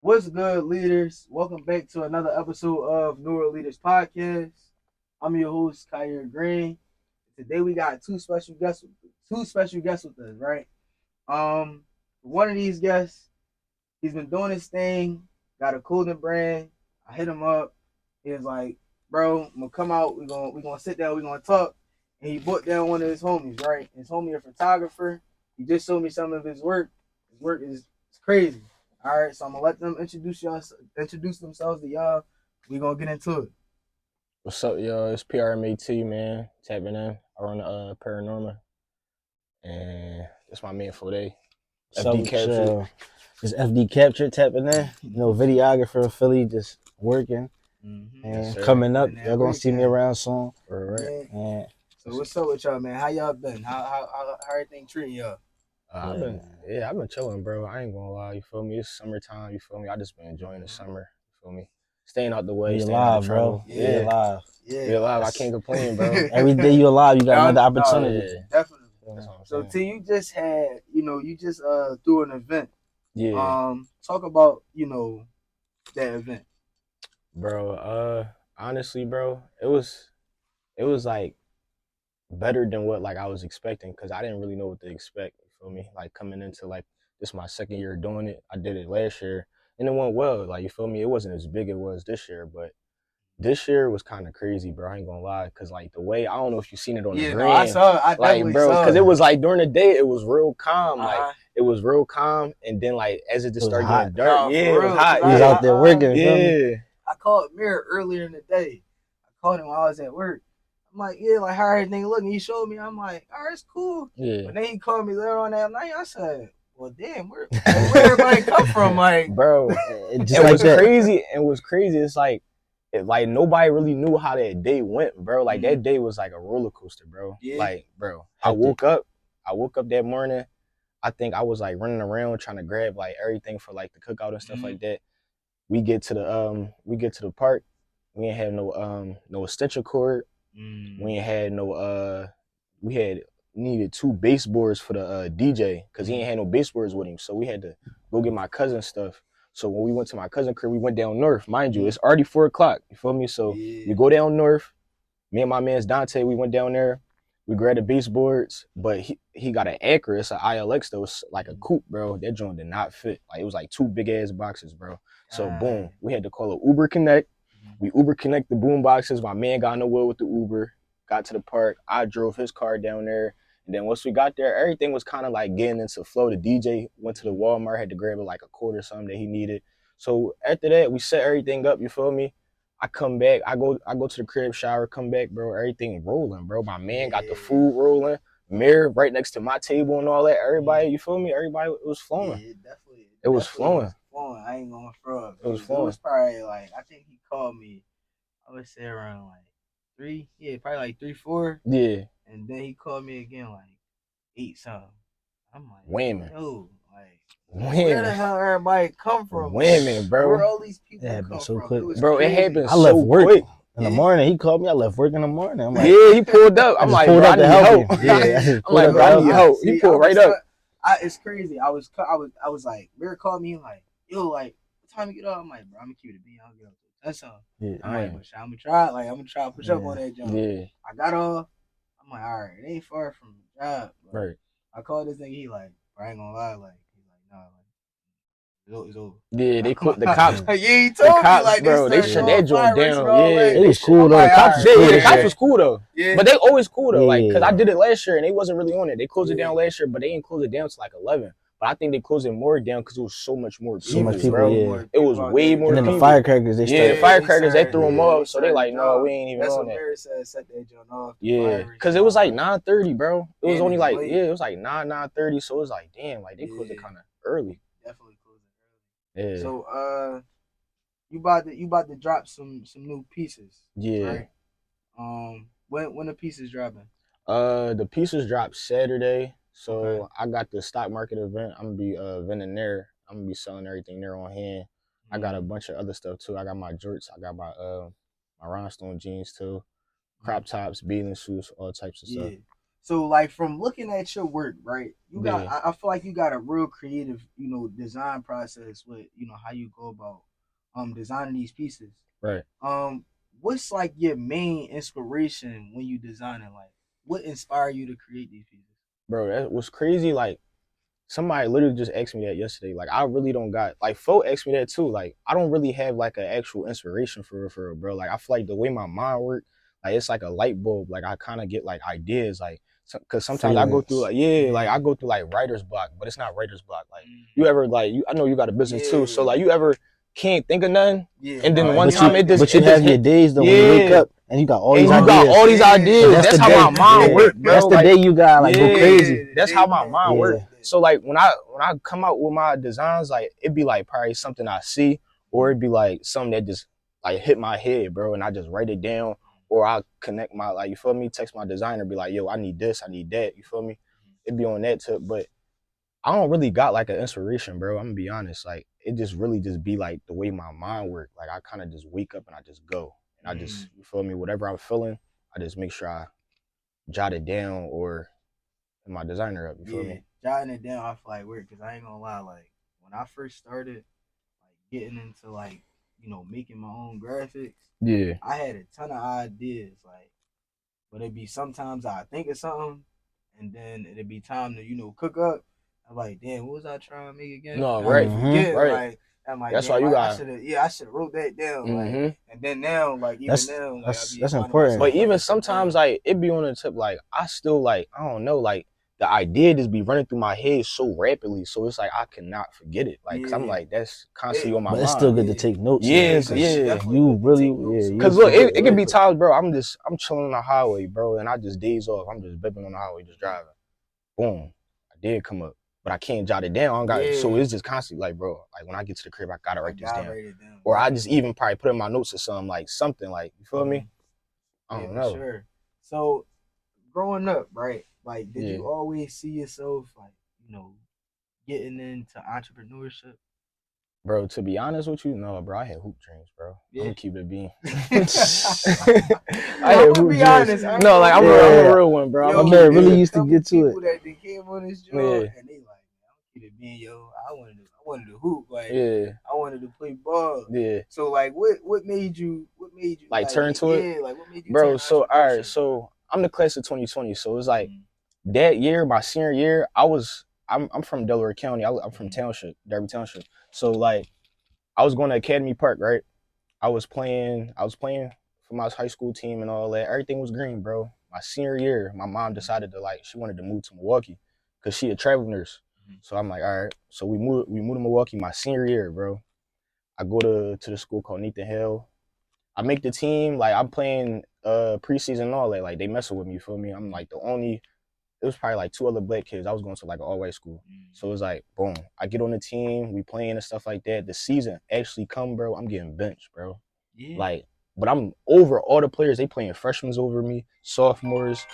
What's good, leaders? Welcome back to another episode of Neuro Leaders Podcast. I'm your host, Kyrie Green. Today we got two special guests with us, right? One of these guests, he's been doing his thing, got a clothing brand. I hit him up. He was like, "Bro, I'm gonna come out. We gonna sit down. We gonna talk." And he brought down one of his homies, right? His homie, a photographer. He just showed me some of his work. His work is crazy. All right, so I'm gonna let them introduce themselves to y'all. We gonna get into it. What's up, y'all? It's PRMA TEE, man. Tapping in. I run PRMA, and it's my man Foday. FD Capture. It's FD Capture tapping in. Videographer in Philly, just working. And Yes, coming up, y'all gonna see me around soon. Right. Yeah. So what's up with y'all, man? How y'all been? How everything treating y'all? I've been chilling, bro. I ain't gonna lie. You feel me? It's summertime. You feel me? I just been enjoying the summer. You feel me? Staying out the way. We staying alive, out of trouble. bro. Yeah, alive. We alive. I can't complain, bro. Every day you alive, you got another opportunity. Definitely. That's what I'm So saying. T, you just had, you just threw an event. Yeah. Talk about, that event. Bro, honestly, bro, it was like better than what like I was expecting, because I didn't really know what to expect. You feel me? Like coming into like this my second year doing it. I did it last year and it went well. Like, you feel me? It wasn't as big as it was this year, but this year was kind of crazy, bro. I ain't gonna lie, because like the way, I don't know if you seen it on the gram. I saw it. I definitely saw it. Because it was like during the day it was real calm. Like it was real calm, and then like as it just started getting dark, it was hot. He was out there working. I called Mirror earlier in the day. I called him while I was at work. I'm like, like how everything looking? He showed me. I'm like, all right, it's cool. Yeah. But then he called me later on that night. I said, well, damn, where everybody come from? Like, bro, it was crazy. It was crazy. It's like nobody really knew how that day went, bro. Like that day was like a roller coaster, bro. Yeah. Like, bro, I woke up that morning. I think I was like running around trying to grab like everything for like the cookout and stuff like that. We get to the park. We ain't had no extension cord. We ain't had no we had needed 2 baseboards for the DJ, because he ain't had no baseboards with him. So we had to go get my cousin's stuff. So when we went to my cousin's crib, we went down north. Mind you, it's already 4 o'clock. You feel me? So we go down north. Me and my man's Dante, we went down there. We grabbed the baseboards, but he got an Acura. It's an ILX though. It's like a coupe, bro. That joint did not fit. Like it was like 2 big ass boxes, bro. So boom, we had to call an Uber Connect. We Uber Connect the boom boxes. My man got nowhere with the Uber. Got to the park. I drove his car down there. And then once we got there, everything was kind of like getting into flow. The DJ went to the Walmart, had to grab like a quarter or something that he needed. So after that, we set everything up, you feel me? I come back, I go to the crib, shower, come back, bro. Everything rolling, bro. My man got the food rolling, mirror right next to my table and all that. Everybody, you feel me? Everybody, it was flowing. Yeah, it was flowing. I ain't gonna front. It was flowing. It was probably like, I think he called me, I would say around like 3, probably like 3, 4. Yeah. And then he called me again like 8 something. I'm like, women. Yo, like, where the hell everybody come from? Women, bro. Where all these people come so from? quick. Bro, it happened I left so work quick. In the morning. He called me. I left work in the morning. I'm like, yeah, he pulled up. I'm like, bro, I need help. Yeah, I'm like, bro, I need help. He pulled right up. It's crazy. I was like, Mirror called me like, yo, like, what time you get up? I'm like, bro, I'm gonna keep it being. I'll get up. That's all. Yeah, I'm like, but I'm gonna try. Like, I'm gonna try to push up on that jump. Yeah. I got off. I'm like, all right, it ain't far from the job. Bro. Right. I called this nigga. He like, bro, I ain't gonna lie. Like, he's like, nah, like, it's over. Yeah, they the cops. Yeah, he told me like, bro, they shut that joint down. Yeah, it was cool though. The cops was cool though. Yeah. But they always cool though. Like, cause I did it last year and they wasn't really on it. They closed it down last year, but they didn't close it down to like 11. But I think they closed it more down because it was so much more people, bro. Yeah. It was way more people. And then the firecrackers, the firecrackers, they threw them up. So they like, no, we ain't even That's on what that. Mary said, set that joint off. Yeah, because it was like 9:30, bro. It was only like, it was like 9:30. So it was like, damn, like they closed it kind of early. Definitely closed it early. Yeah. So you about to drop some new pieces. Yeah. Right? When the pieces dropping? The pieces drop Saturday. So I got the stock market event. I'm gonna be vending there. I'm gonna be selling everything there on hand. I got a bunch of other stuff too. I got my jorts. I got my rhinestone jeans too, crop tops, bathing suits, all types of stuff. So like from looking at your work, right? You got Yeah. I feel like you got a real creative, design process with, how you go about designing these pieces. Right. What's like your main inspiration when you designing? Like what inspired you to create these pieces? Bro, that was crazy. Like, somebody literally just asked me that yesterday. Like, I really don't got, like, Fo asked me that too. Like, I don't really have like an actual inspiration for real, bro. Like, I feel like the way my mind work, like, it's like a light bulb. Like, I kind of get like ideas, like, cause sometimes I go through Freelance. like, yeah, like I go through like writer's block, but it's not writer's block. Like, you Mhm. ever like, I know you got a business too, so Yeah. like, you ever can't think of nothing, Yeah, and no, then one But time you it just but you it just have your hit, days though when you wake yeah, up and you got all and these you got ideas. all these And ideas. that's That's the how day. my mind Yeah. work, bro. That's the Like, day you gotta like go crazy. that's how my mind work. Yeah. So like when I come out with my designs, like it'd be like probably something I see, or it'd be like something that just like hit my head, bro, and I just write it down, or I connect my, like, you feel me, text my designer, be like, yo, I need this, I need that, you feel me? It'd be on that tip, but I don't really got like an inspiration, bro. I'm gonna be honest. Like it just really just be like the way my mind work. Like I kind of just wake up and I just go, and I just, you feel me, whatever I'm feeling, I just make sure I jot it down or hit my designer up. You feel Yeah, me? jotting it down, I feel like weird because I ain't gonna lie. Like when I first started, like getting into like making my own graphics, Yeah. I had a ton of ideas. Like, but it'd be sometimes I think of something, and then it'd be time to cook up. I'm like, damn, what was I trying to make again? No, And I be right, Mm-hmm. forgetting. right. Like, I'm like, That's why damn, you I got. should have, yeah, I should have wrote that down. Like, Mm-hmm. and then now, like even now, like I be That's finding important. myself But like, even okay, sometimes, damn, like it be on the tip, like I still like, I don't know, like the idea just be running through my head so rapidly, so it's like I cannot forget it, like, cause I'm yeah, like that's it, constantly on my But it's still mind. good to yeah, take notes yeah, though, Yeah, it's because yeah. definitely you good to really, take notes. yeah, So you Cause look, forget it real can be quick. times, bro. I'm chilling on the highway, bro, and I just days off. I'm just bipping on the highway, just driving. Boom, I did come up, but I can't jot it down. I don't got, so yeah, it's just constantly like, bro, like when I get to the crib, I gotta I write this gotta down, write it down. or I just Definitely. even probably put in my notes or something, like something, like, you feel me? I Yeah, don't for know. sure. So growing up, right? Like, did Yeah. you always see yourself like, getting into entrepreneurship? Bro, to be honest with you, no, bro. I had hoop dreams, bro. I'm Yeah. gonna keep it being. I Yo, I'm had gonna hoop be dreams. honest. I ain't No, like gonna I'm lie. a Yeah, real one, bro. I'm my gonna keep Yo, it man it's really a being. used to couple get to it. people that they came on this job Yeah, and they like, man, I'm gonna keep it being, yo. I wanted to hoop, like yeah, I wanted to play ball. yeah. So like, what made you Like like, turn to it, yeah, like what made you bro. turn So all right, entrepreneurship? so I'm the class of 2020. So it's like Mm, that year, my senior year, I'm from Delaware County. I'm from mm, Township, Derby Township. So like I was going to Academy Park, right? I was playing for my high school team and all that. Everything was green, bro. My senior year, my mom decided to, like, she wanted to move to Milwaukee because she a travel nurse. mm, So I'm like, all right. So we moved to Milwaukee my senior year, bro. I go to the school called Nathan Hill. I make the team, like I'm playing preseason and all that. Like they messing with me, you feel me? I'm like the only, it was probably like two other black kids. I was going to like an all white school. mm. So it was like, boom, I get on the team, we playing and stuff like that. The season actually come, bro. I'm getting benched, bro. Yeah. Like, but I'm over all the players. They playing freshmen over me, sophomores,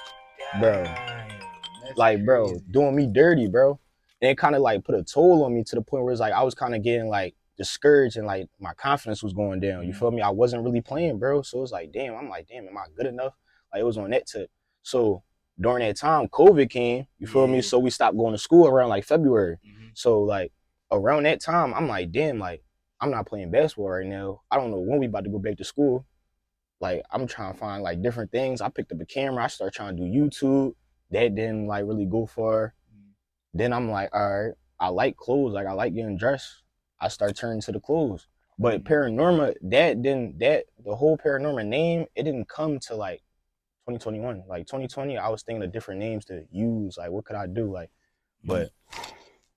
bro. Damn, that's Like, bro, crazy. doing me dirty, bro. And it kind of like put a toll on me to the point where it's like I was kind of getting like discouraged and like my confidence was going down. You feel me? I wasn't really playing, bro. So it was like, damn, I'm like, damn, am I good enough? Like it was on that tip. So during that time, COVID came, you feel me? Yeah. So we stopped going to school around like February. Mm-hmm. So like around that time, I'm like, damn, like I'm not playing basketball right now. I don't know when we about to go back to school. Like I'm trying to find like different things. I picked up a camera. I started trying to do YouTube. That didn't like really go far. Then I'm like, all right, I like clothes. Like I like getting dressed. I start turning to the clothes. But Paranorma, the whole Paranorma name, it didn't come to like 2021. Like 2020, I was thinking of different names to use. Like what could I do? Like, but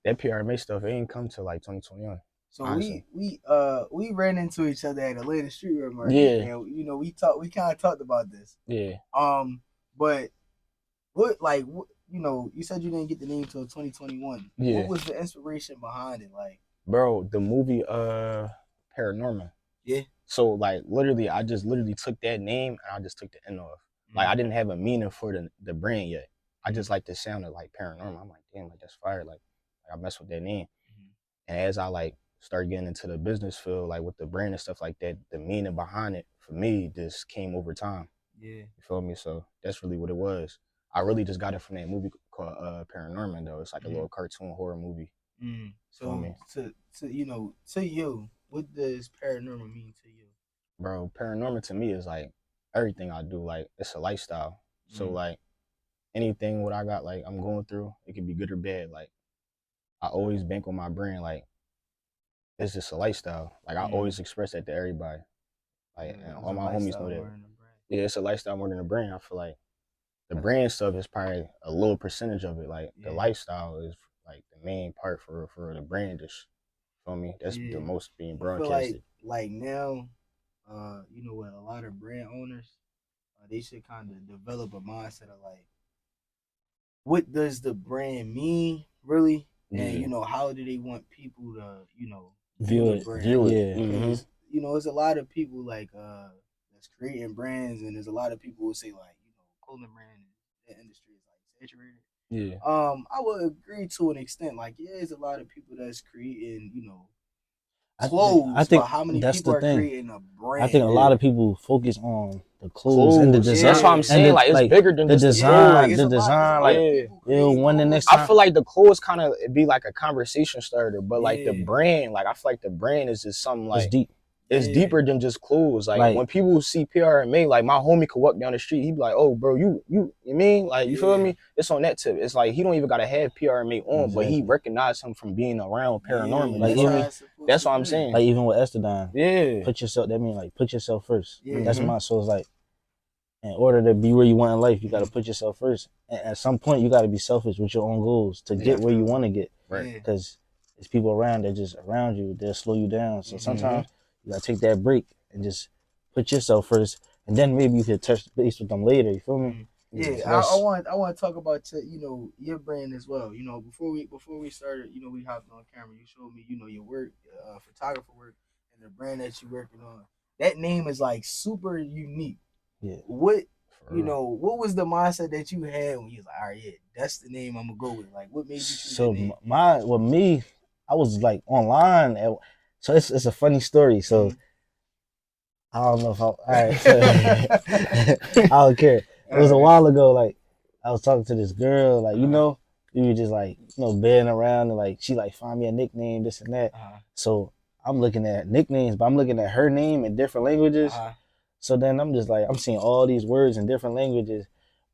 that PRMA stuff, it ain't come to like 2021. So Honestly. we ran into each other at Atlanta Streetwear Market, Yeah. and we kind of talked about this. Yeah. But what like you said you didn't get the name till 2021. Yeah. What was the inspiration behind it? Like, Bro, the movie Paranormal. yeah. So like literally I just literally took that name and I just took the N off. Like I didn't have a meaning for the brand yet. I just like the sound of like paranormal. I'm like, damn, like that's fire. Like I mess with that name. And as I like start getting into the business field, like with the brand and stuff like that, the meaning behind it for me just came over time. Yeah. You feel me? So that's really what it was. I really just got it from that movie called Paranorman though. It's like a Mhm. little cartoon horror movie. Feel So me? to you know, to you, what does paranormal mean to you? Bro, paranormal to me is like everything I do. Like it's a lifestyle. So like anything what I got like I'm going through, it can be good or bad. Like I always bank on my brain. Like it's just a lifestyle. Like I always express that to everybody. Like and all It's a my homies lifestyle know that. more than a brand. Yeah, it's a lifestyle more than a brand. I feel like the brand stuff is probably a little percentage of it. Like the lifestyle is like the main part for the brand. Just feel me? That's the most being I feel broadcasted. like now, you know what, a lot of brand owners, they should kind of develop a mindset of like, what does the brand mean really, and Yeah. you know, how do they want people to, you know, view View the it. brand? View it. Yeah. Because you know, there's a lot of people like that's creating brands, and there's a lot of people who say like, you know, clothing brand, that industry is like saturated. Yeah. I would agree to an extent. Like, yeah, there's a lot of people that's creating, you know, I clothes, think but how many that's people the are thing. creating a brand? I think a lot of people focus on the clothes and the Clothes. design. That's what I'm saying. And like it's bigger than the just design, like, it's the a lot design. of Like, people yo, creating when the clothes. next I time, feel like the clothes kind of be like a conversation starter, but like the Yeah. brand, like I feel like the brand is just something it's like deep. it's Yeah. deeper than just clothes. Like Like- when people see PRMA, like my homie could walk down the street, he'd be like, "Oh, bro, you mean like you feel Yeah. me?" It's on that tip. It's like he don't even gotta have PRMA on, but he Exactly. recognized him from being around Paranormal. Like, you feel even- me? That's what I'm saying. Like even with Estadon, Yeah. put yourself. That means like put yourself first. Yeah. That's my. So it's like, in order to be where you want in life, you got to Mhm. put yourself first. And at some point, you got to be selfish with your own goals to get where you want to get. Right. Because there's people around that just around you, they'll slow you down. So Mhm. sometimes you got to take that break and just put yourself first, and then maybe you could touch base with them later. You feel me? Yeah, So I want to talk about you know, your brand as well. You know, before we started, you know, we hopped on camera. You showed me, you know, your work, photographer work, and the brand that you're working on. That name is like super unique. Yeah. What you know? What was the mindset that you had when you was like, all right, yeah, that's the name I'm gonna go with? Like, what made you choose that name? With me, I was like online. So it's a funny story. So I don't know if all right. So, I don't care. It was a while ago. Like I was talking to this girl. Like you know, we were just like bedding around and like she like find me a nickname, this and that. So I'm looking at nicknames, but I'm looking at her name in different languages. So then I'm just like I'm seeing all these words in different languages,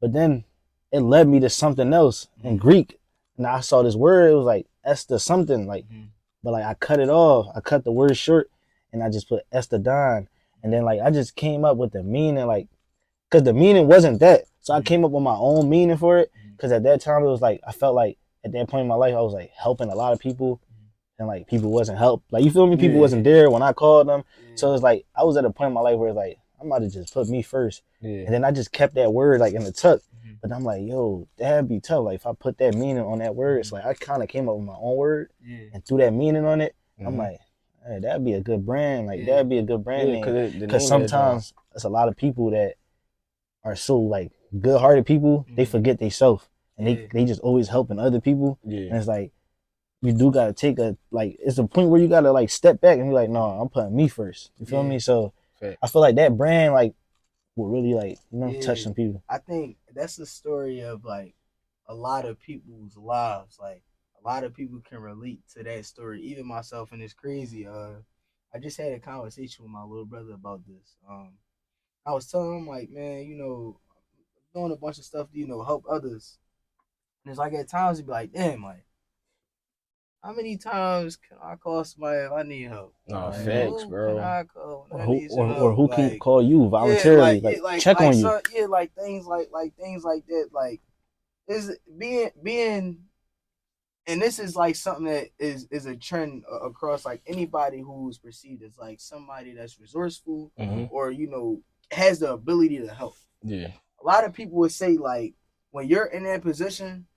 but then it led me to something else in Greek. And I saw this word. It was like Esther something like, but like I cut it off. I cut the word short, and I just put Estadon. And then like I just came up with the meaning, like, cause the meaning wasn't that. So I came up with my own meaning for it. Cause at that time it was like I felt like at that point in my life I was like helping a lot of people, and like people wasn't help. Like you feel me? People wasn't there when I called them. So it's like I was at a point in my life where it's like I'm about to just put me first. And then I just kept that word like in the tuck. But I'm like, yo, that'd be tough. Like if I put that meaning on that word, it's like I kind of came up with my own word and threw that meaning on it. I'm like, hey, that'd be a good brand. Like that'd be a good brand name. Because sometimes there's a lot of people that are so like good-hearted people. They forget they self, and they just always helping other people. And it's like you do gotta take a like. It's a point where you gotta like step back and be like, no, I'm putting me first. You feel me? So I feel like that brand like will really like touch some people. I think that's the story of like a lot of people's lives. Like a lot of people can relate to that story, even myself. And it's crazy. I just had a conversation with my little brother about this. I was telling him like, man, you know, I'm doing a bunch of stuff to, you know, help others. And it's like at times he'd be like, damn, like, how many times can I call somebody if I need help? No, like, facts, bro. Can I call when I Or need some who help? can Like, call you voluntarily, check on you. So, like things like things like that. Like, is being, and this is like something that is a trend across like anybody who's perceived as like somebody that's resourceful or you know has the ability to help. Yeah. A lot of people would say like when you're in that position,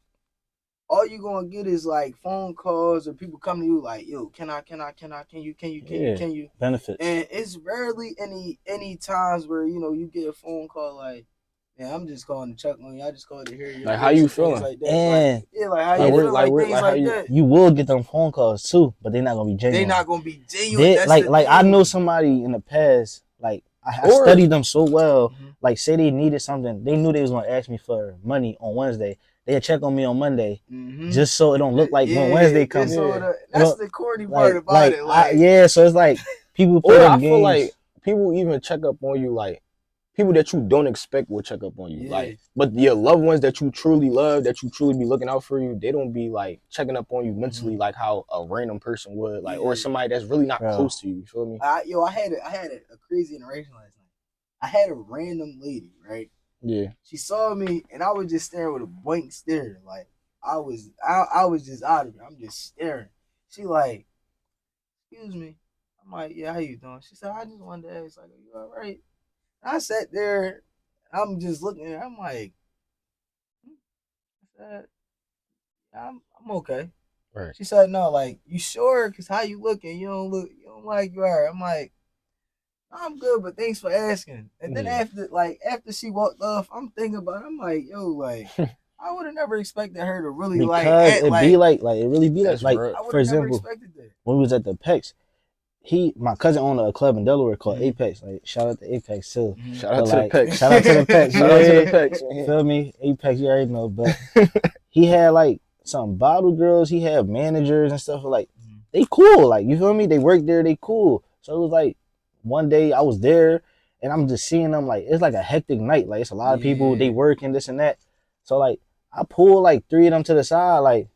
all you gonna get is like phone calls or people come to you like, yo, can you benefits. And it's rarely any times where you know you get a phone call like, man, I'm just calling to check on you. I just called to hear your like how you voice and feeling, things like that. And like how you feeling, like things like that. You will get them phone calls too, but they're not gonna be genuine. They're not gonna be genuine. Like I know somebody in the past. Like I studied them so well. Mhm. Like, say they needed something, they knew they was gonna ask me for money on Wednesday. They'd check on me on Monday, just so it don't look like when Wednesday comes. That's the corny part about it. Yeah, so it's like people play Or them I feel like games. people even check up on you, like people that you don't expect will check up on you. Yeah. Like, but your loved ones that you truly love, that you truly be looking out for you, they don't be like checking up on you mentally like how a random person would, like, or somebody that's really not close to you. You feel me? I had a crazy interaction last night. I had a random lady, right? Yeah. She saw me and I was just staring with a blank stare. Like I was just out of it. I'm just staring. She like, excuse me. I'm like, yeah, how you doing? She said, I just wanted to ask, like, are you all right? And I sat there, I'm just looking at her, I'm like, I said, I'm okay. Right. She said, no, like, you sure? Cause how you looking? You don't like you are. I'm like, I'm good, but thanks for asking. And then after she walked off, I'm thinking about it. I'm like, yo, like, I would have never expected her to really because it be like it really be like real. for example, when we was at the Pecs, my cousin owned a club in Delaware called Apex. Like, shout out to Apex too. Shout out to the Pecs. Shout out to the Pecs. Shout out to the Pecs. Feel me? Apex, you already know. But he had like some bottle girls. He had managers and stuff. Like, they cool. Like, you feel me? They work there. They cool. So it was like one day I was there and I'm just seeing them. Like, it's like a hectic night. Like, it's a lot of people. They work and this and that. So like I pull like 3 of them to the side. Like,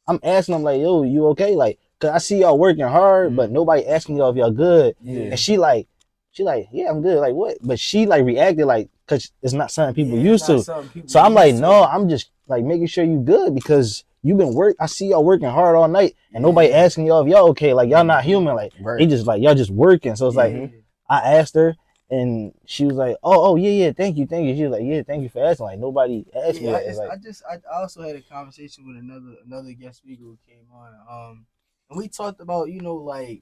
I'm asking them like, yo, you okay? Like, cause I see y'all working hard, but nobody asking y'all if y'all good. Yeah. And she like, yeah, I'm good. Like, what? But she like reacted like, cause it's not something people used to. So I'm like, no, I'm just like making sure you good because you been I see y'all working hard all night and nobody asking y'all if y'all okay. Like, y'all not human. Like, they just like, y'all just working. So it's like, I asked her and she was like, oh yeah, thank you. She was like, yeah, thank you for asking. Like, nobody asked me that. I also had a conversation with another guest speaker who came on. And we talked about, like,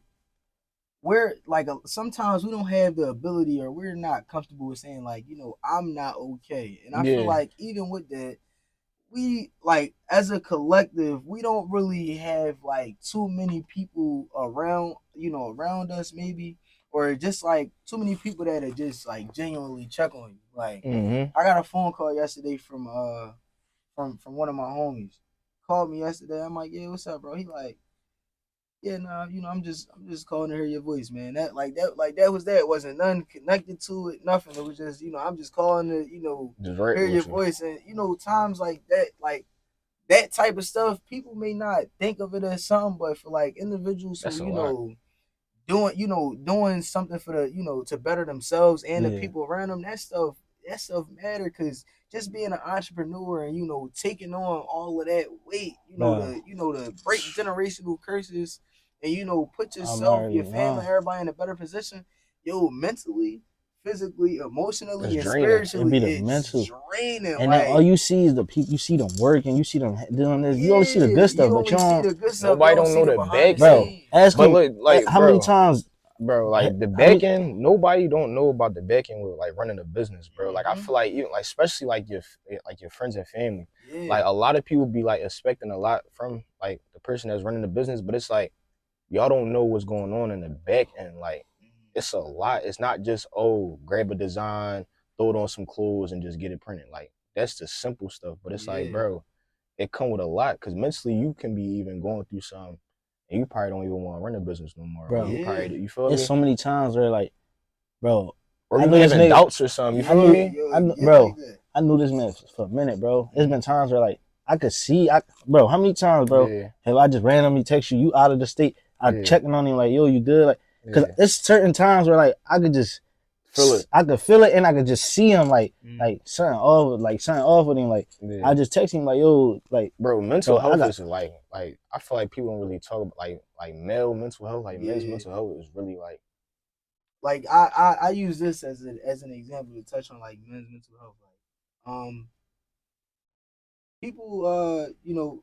we're like sometimes we don't have the ability or we're not comfortable with saying like, I'm not okay. And I feel like even with that, we like as a collective, we don't really have like too many people around us maybe, or just like too many people that are just like genuinely check on you. Like I got a phone call yesterday from one of my homies. Called me yesterday. I'm like, yeah, what's up, bro? He like, yeah, nah, I'm just calling to hear your voice, man. That was that. It wasn't nothing connected to it, nothing. It was just, I'm just calling to, hear your voice. And times like that type of stuff, people may not think of it as something, but for like individuals who, doing something for the, to better themselves and the people around them, that stuff matter because just being an entrepreneur and taking on all of that weight, to break generational curses and put yourself, your family, everybody in a better position, mentally, physically, emotionally, and spiritually, it's draining. And then all you see is the people. You see them working. You see them doing this. You only see the good stuff, but you don't. Nobody don't know the back bro. Ask me, like, how many times, bro? Like the back end, nobody don't know about the back end with like running a business, bro. Like I feel like even like especially like your friends and family, like a lot of people be like expecting a lot from like the person that's running the business, but it's like y'all don't know what's going on in the back end. Like it's a lot. It's not just grab a design, throw it on some clothes, and just get it printed. Like that's the simple stuff. But it's like, bro, it come with a lot because mentally you can be even going through some, and you probably don't even want to run a business no more. Bro, you feel me? There's so many times where like, bro, or you having doubts or something. You feel me? I knew this man for a minute, bro. There's been times where like I could see, bro. How many times, bro, have I just randomly text you out of the state? I'm checking on him like, yo, you good? Like, cause there's certain times where like I could just feel it. I could feel it, and I could just see him like something off with him. Like I just text him like, yo, like, bro, mental health is like I feel like people don't really talk about like male mental health, like men's mental health is really like I use this as an example to touch on like men's mental health. Like people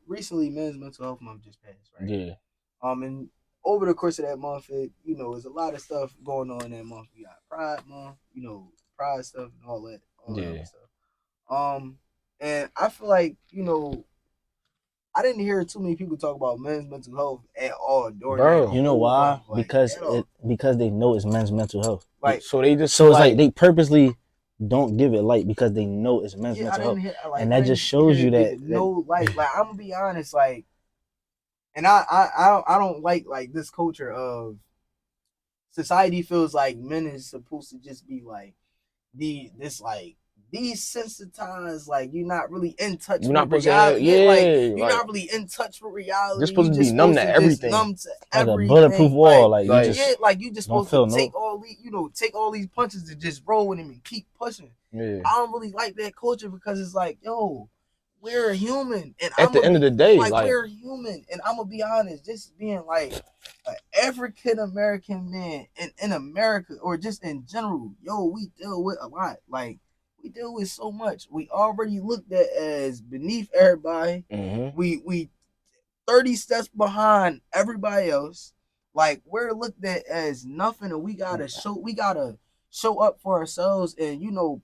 recently Men's Mental Health Month just passed, right? Yeah. And over the course of that month, there's a lot of stuff going on in that month. We got Pride Month, Pride stuff and all that stuff. And I feel like, I didn't hear too many people talk about men's mental health at all during that. You know why? Month, because because they know it's men's mental health. Like, so they just so it's like they purposely don't give it light because they know it's men's yeah, mental I health. didn't hear, like, And that just shows you that no light. Like, I'm gonna be honest, like, and I don't like this culture of society feels like men is supposed to just be like desensitized, like you're not really in touch you're not with supposed to have, reality. Like you're like, not really in touch with reality. you're supposed You to be just numb supposed to to everything. just numb to like everything. a bulletproof wall, like you like, just yeah, like you just don't supposed feel to no. take all these, take all these punches and just roll with them and keep pushing. Yeah. I don't really like that culture because it's like, yo, we're human, and At the end of the day, like we're human, and I'm gonna be honest, just being like an African American man in America or just in general, yo, we deal with a lot. Like we deal with so much. We already looked at as beneath everybody. mm-hmm. We 30 steps behind everybody else. Like we're looked at as nothing, and we gotta show up for ourselves and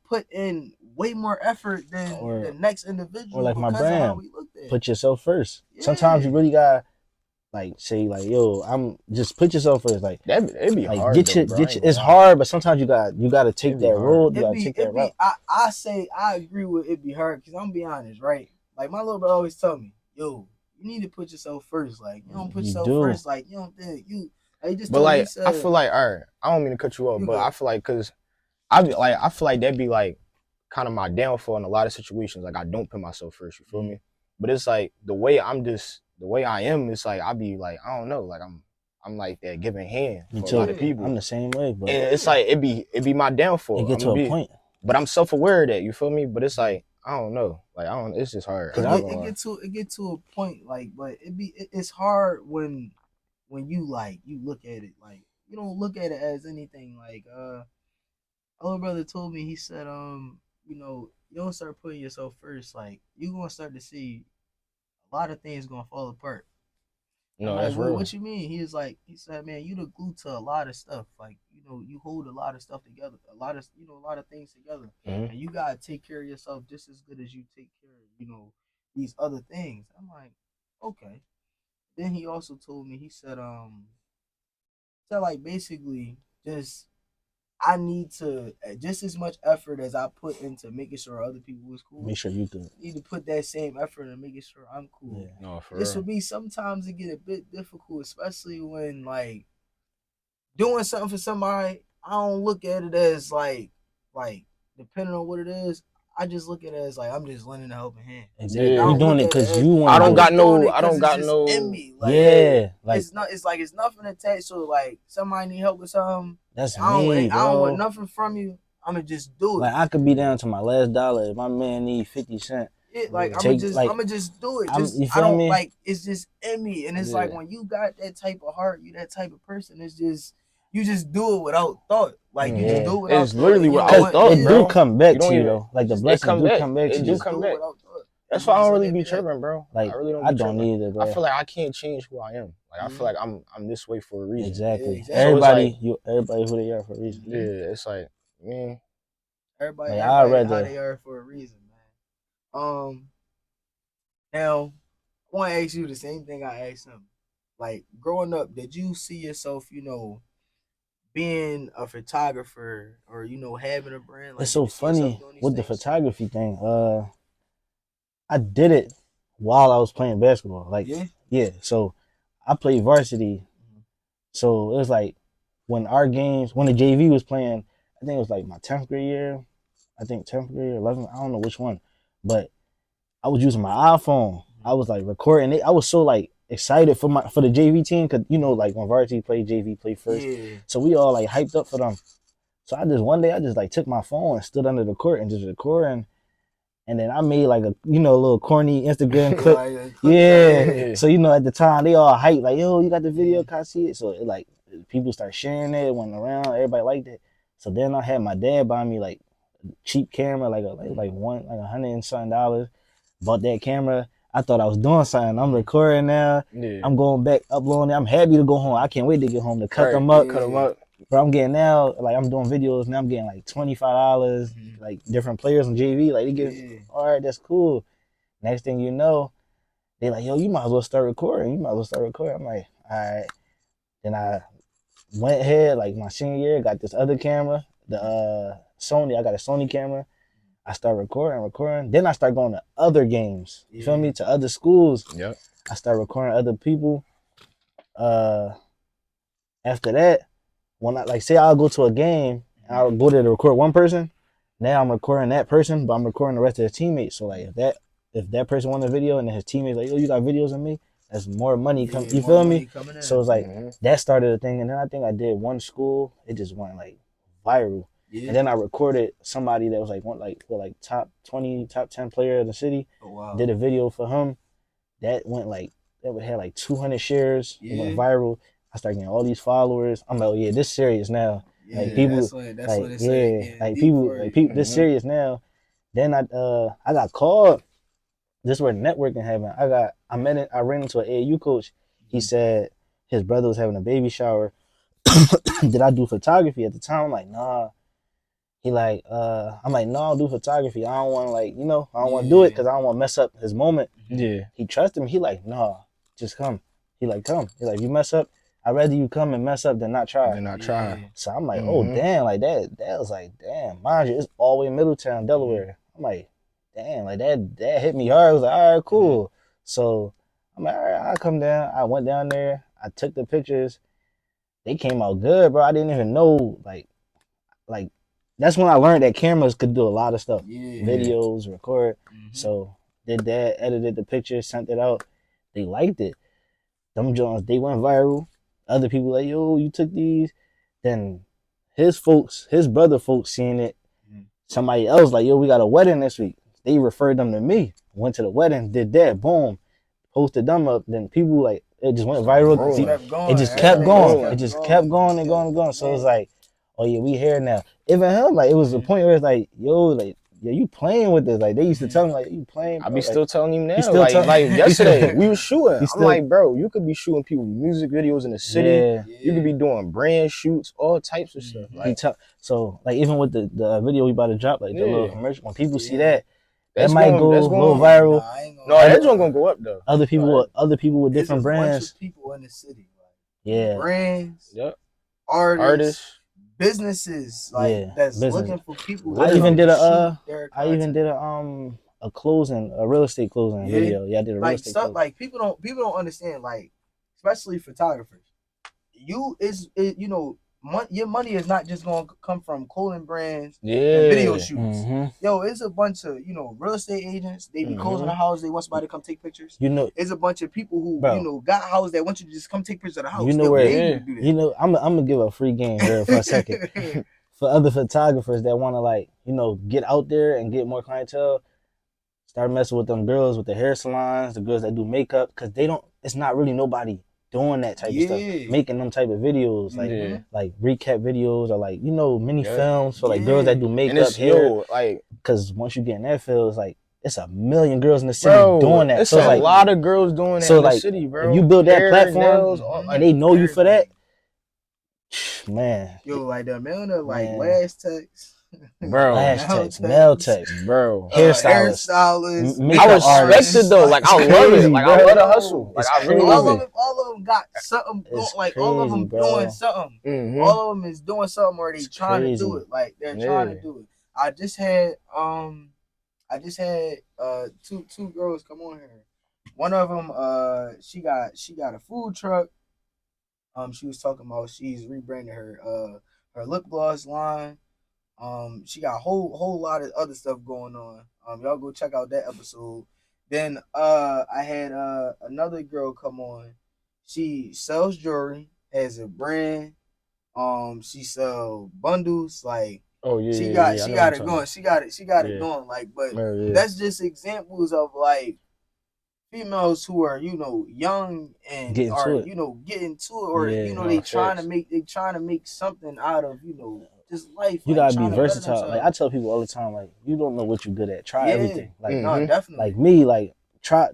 put in way more effort than the next individual or like my because of how brand, we looked at. put yourself first. Yeah. Sometimes you really gotta like say like, yo, I'm just put yourself first. Like that it'd be like hard. get Though, your it's hard, but sometimes you gotta take that road. You gotta take that route. I say I agree with it be hard because I'm gonna be honest, right? Like my little brother always tell me, yo, you need to put yourself first. Like you don't put yourself first. Like you don't think you. He just but told like me, said, I feel like, all right, I don't mean to cut you off, but I feel like because I feel like that'd be like kind of my downfall in a lot of situations. Like I don't put myself first. You feel me? But it's like the way I am. It's like I be like I don't know. Like I'm like that giving hand for a lot of people. I'm the same way, but and it's like it be my downfall. It get to a point. But I'm self-aware of that. You feel me? But it's like I don't know. Like I don't. It's just hard. It get to a point. Like, but it's hard when you look at it like you don't look at it as anything. Like older brother told me, he said you don't start putting yourself first, like you gonna start to see a lot of things gonna fall apart. No, that's real. What you mean? He said, man, you the glue to a lot of stuff. Like, you hold a lot of stuff together, a lot of things together. Mm-hmm. And you gotta take care of yourself just as good as you take care of, these other things. I'm like, okay. Then he also told me, he said like basically just I need to just as much effort as I put into making sure other people is cool. Make sure you good. I need to put that same effort in making sure I'm cool. Yeah. No, for just real. for me, sometimes it get a bit difficult, especially when like doing something for somebody. I don't look at it as like depending on what it is. I just look at it as like I'm just lending a helping hand. Exactly. Yeah. You're doing it because you want. I don't got no. In me. Like, yeah, like it's nothing attached to it. Like somebody need help with something. That's I me, bro. I don't want nothing from you. I'ma just do it. Like I could be down to my last dollar if my man need 50 cents. Yeah, like I'ma just do it. You feel me? Like it's just in me, and it's like when you got that type of heart, you that type of person. It's just you just do it without thought. Like you just do it without. It's literally without thought. It do come back to you though. Like the blessings do come back to you. It do come back. That's why I don't really be tripping, bro. Like I really don't. I don't either, bro. I feel like I can't change who I am. Like I feel like I'm this way for a reason. Exactly. So everybody who they are for a reason. Yeah, it's like man. Everybody how they are for a reason, man. Now I want to ask you the same thing I asked him. Like growing up, did you see yourself, being a photographer or having a brand? Like, it's so funny with the photography thing. I did it while I was playing basketball. Like yeah. So I played varsity. So it was like when the JV was playing, I think it was like my 10th grade year. I think 10th grade, 11th, I don't know which one. But I was using my iPhone. I was like recording it. I was so like excited for the JV team because like when varsity played, JV played first. Yeah. So we all like hyped up for them. So one day I just like took my phone and stood under the court and just recording. And then I made like a little corny Instagram clip. Yeah. So at the time they all hyped like, yo, you got the video, can I see it? So it like people start sharing it, went around, everybody liked it. So then I had my dad buy me like a cheap camera, like $100 and something. Bought that camera. I thought I was doing something. I'm recording now. Yeah. I'm going back, uploading it. I'm happy to go home. I can't wait to get home to cut them up. But I'm getting now, like I'm doing videos now. I'm getting like $25, like different players on JV. Like they get, all right, that's cool. Next thing you know, they like, yo, you might as well start recording. I'm like, all right. Then went ahead like my senior year, got this other camera, the Sony. I got a Sony camera. I started recording. Then I started going to other games. You feel me? To other schools. Yep. I started recording other people. After that, when I like say I'll go to a game, and I'll go there to record one person. Now I'm recording that person, but I'm recording the rest of his teammates. So like if that person won a video and then his teammates like, oh, you got videos of me, that's more money come. You feel me? So it's like that started a thing, and then I think I did one school. It just went like viral. Yeah. And then I recorded somebody that was like top 20, top 10 player of the city. Oh, wow. Did a video for him. That went like had like 200 shares. Yeah. It went viral. I started getting all these followers. I'm like, oh yeah, this serious now. Yeah, like people, that's what it's like people, this serious now. Then I got called. This is where networking happened. I ran into an AAU coach. He said his brother was having a baby shower. Did I do photography at the time? I'm like, nah. He like, I'm like, no, I'll do photography. I don't want to I don't want to do it because I don't want to mess up his moment. Yeah. He trusted me. He like, nah, just come. He like, come. He like, you mess up, I'd rather you come and mess up than not try. So I'm like, oh damn, like that was like, damn, mind you, it's all the way in Middletown, Delaware. I'm like, damn, like that hit me hard. I was like, all right, cool. So I'm like, all right, I'll come down. I went down there. I took the pictures. They came out good, bro. I didn't even know, like that's when I learned that cameras could do a lot of stuff. Yeah. Videos, record. So did that, edited the pictures, sent it out. They liked it. Them Jones, they went viral. Other people like, yo, you took these. Then his brother folks seeing it. Somebody else like, yo, we got a wedding this week. They referred them to me. Went to the wedding, did that, boom. Posted them up. Then people like, it just went viral. It just kept going. It just kept going and going and going. So it's like, oh yeah, we here now. Even him, like it was a point where it's like, yo, like, yeah, you playing with this. Like they used to tell me, like, you playing. Bro. I be still telling him now. Like yesterday, we was shooting. I'm like, bro, you could be shooting people music videos in the city. Yeah. You could be doing brand shoots, all types of stuff. Like, so like even with the video we about to drop, like the little commercial, when people see that might go a little viral. No, that's gonna go up though. Other people with different brands. Bunch of people in the city, like, brands, artists. Businesses that's looking for people. I even did a real estate closing video. Yeah, I did a real estate stuff closing. Like people don't understand, like especially photographers. Your money is not just gonna come from clothing brands and video shoots. Yo, it's a bunch of real estate agents. They be closing a house. They want somebody to come take pictures. It's a bunch of people who got a house that want you to just come take pictures of the house. I'm gonna give a free game here for a second for other photographers that want to get out there and get more clientele. Start messing with them girls with the hair salons, the girls that do makeup, because it's not really nobody doing that type of stuff, making them type of videos, like recap videos or mini films for girls that do makeup, hair. Because once you get in that field, it's like it's a million girls in the city doing that. It's a lot of girls doing that in the city, bro. If you build that platform and they know you for that, man. Yo, like the amount of last text. Bro, mail text, bro, hairstylist. I respect it though. Like I love it. Like I love the hustle. Like I really love it. All of them got something going. Like all of them doing something. All of them is doing something, or they trying to do it. Like they're trying to do it. I just had two girls come on here. One of them, she got a food truck. She was talking about she's rebranding her lip gloss line. She got a whole lot of other stuff going on. Y'all go check out that episode. Then I had another girl come on. She sells jewelry, has a brand. She sell bundles. Like she got it going. She got it going. Like, but that's just examples of like females who are young and getting to it, or they trying to make something out of just life. You gotta be versatile. Like I tell people all the time, like you don't know what you're good at. Try everything. Like no, definitely. Like me, like try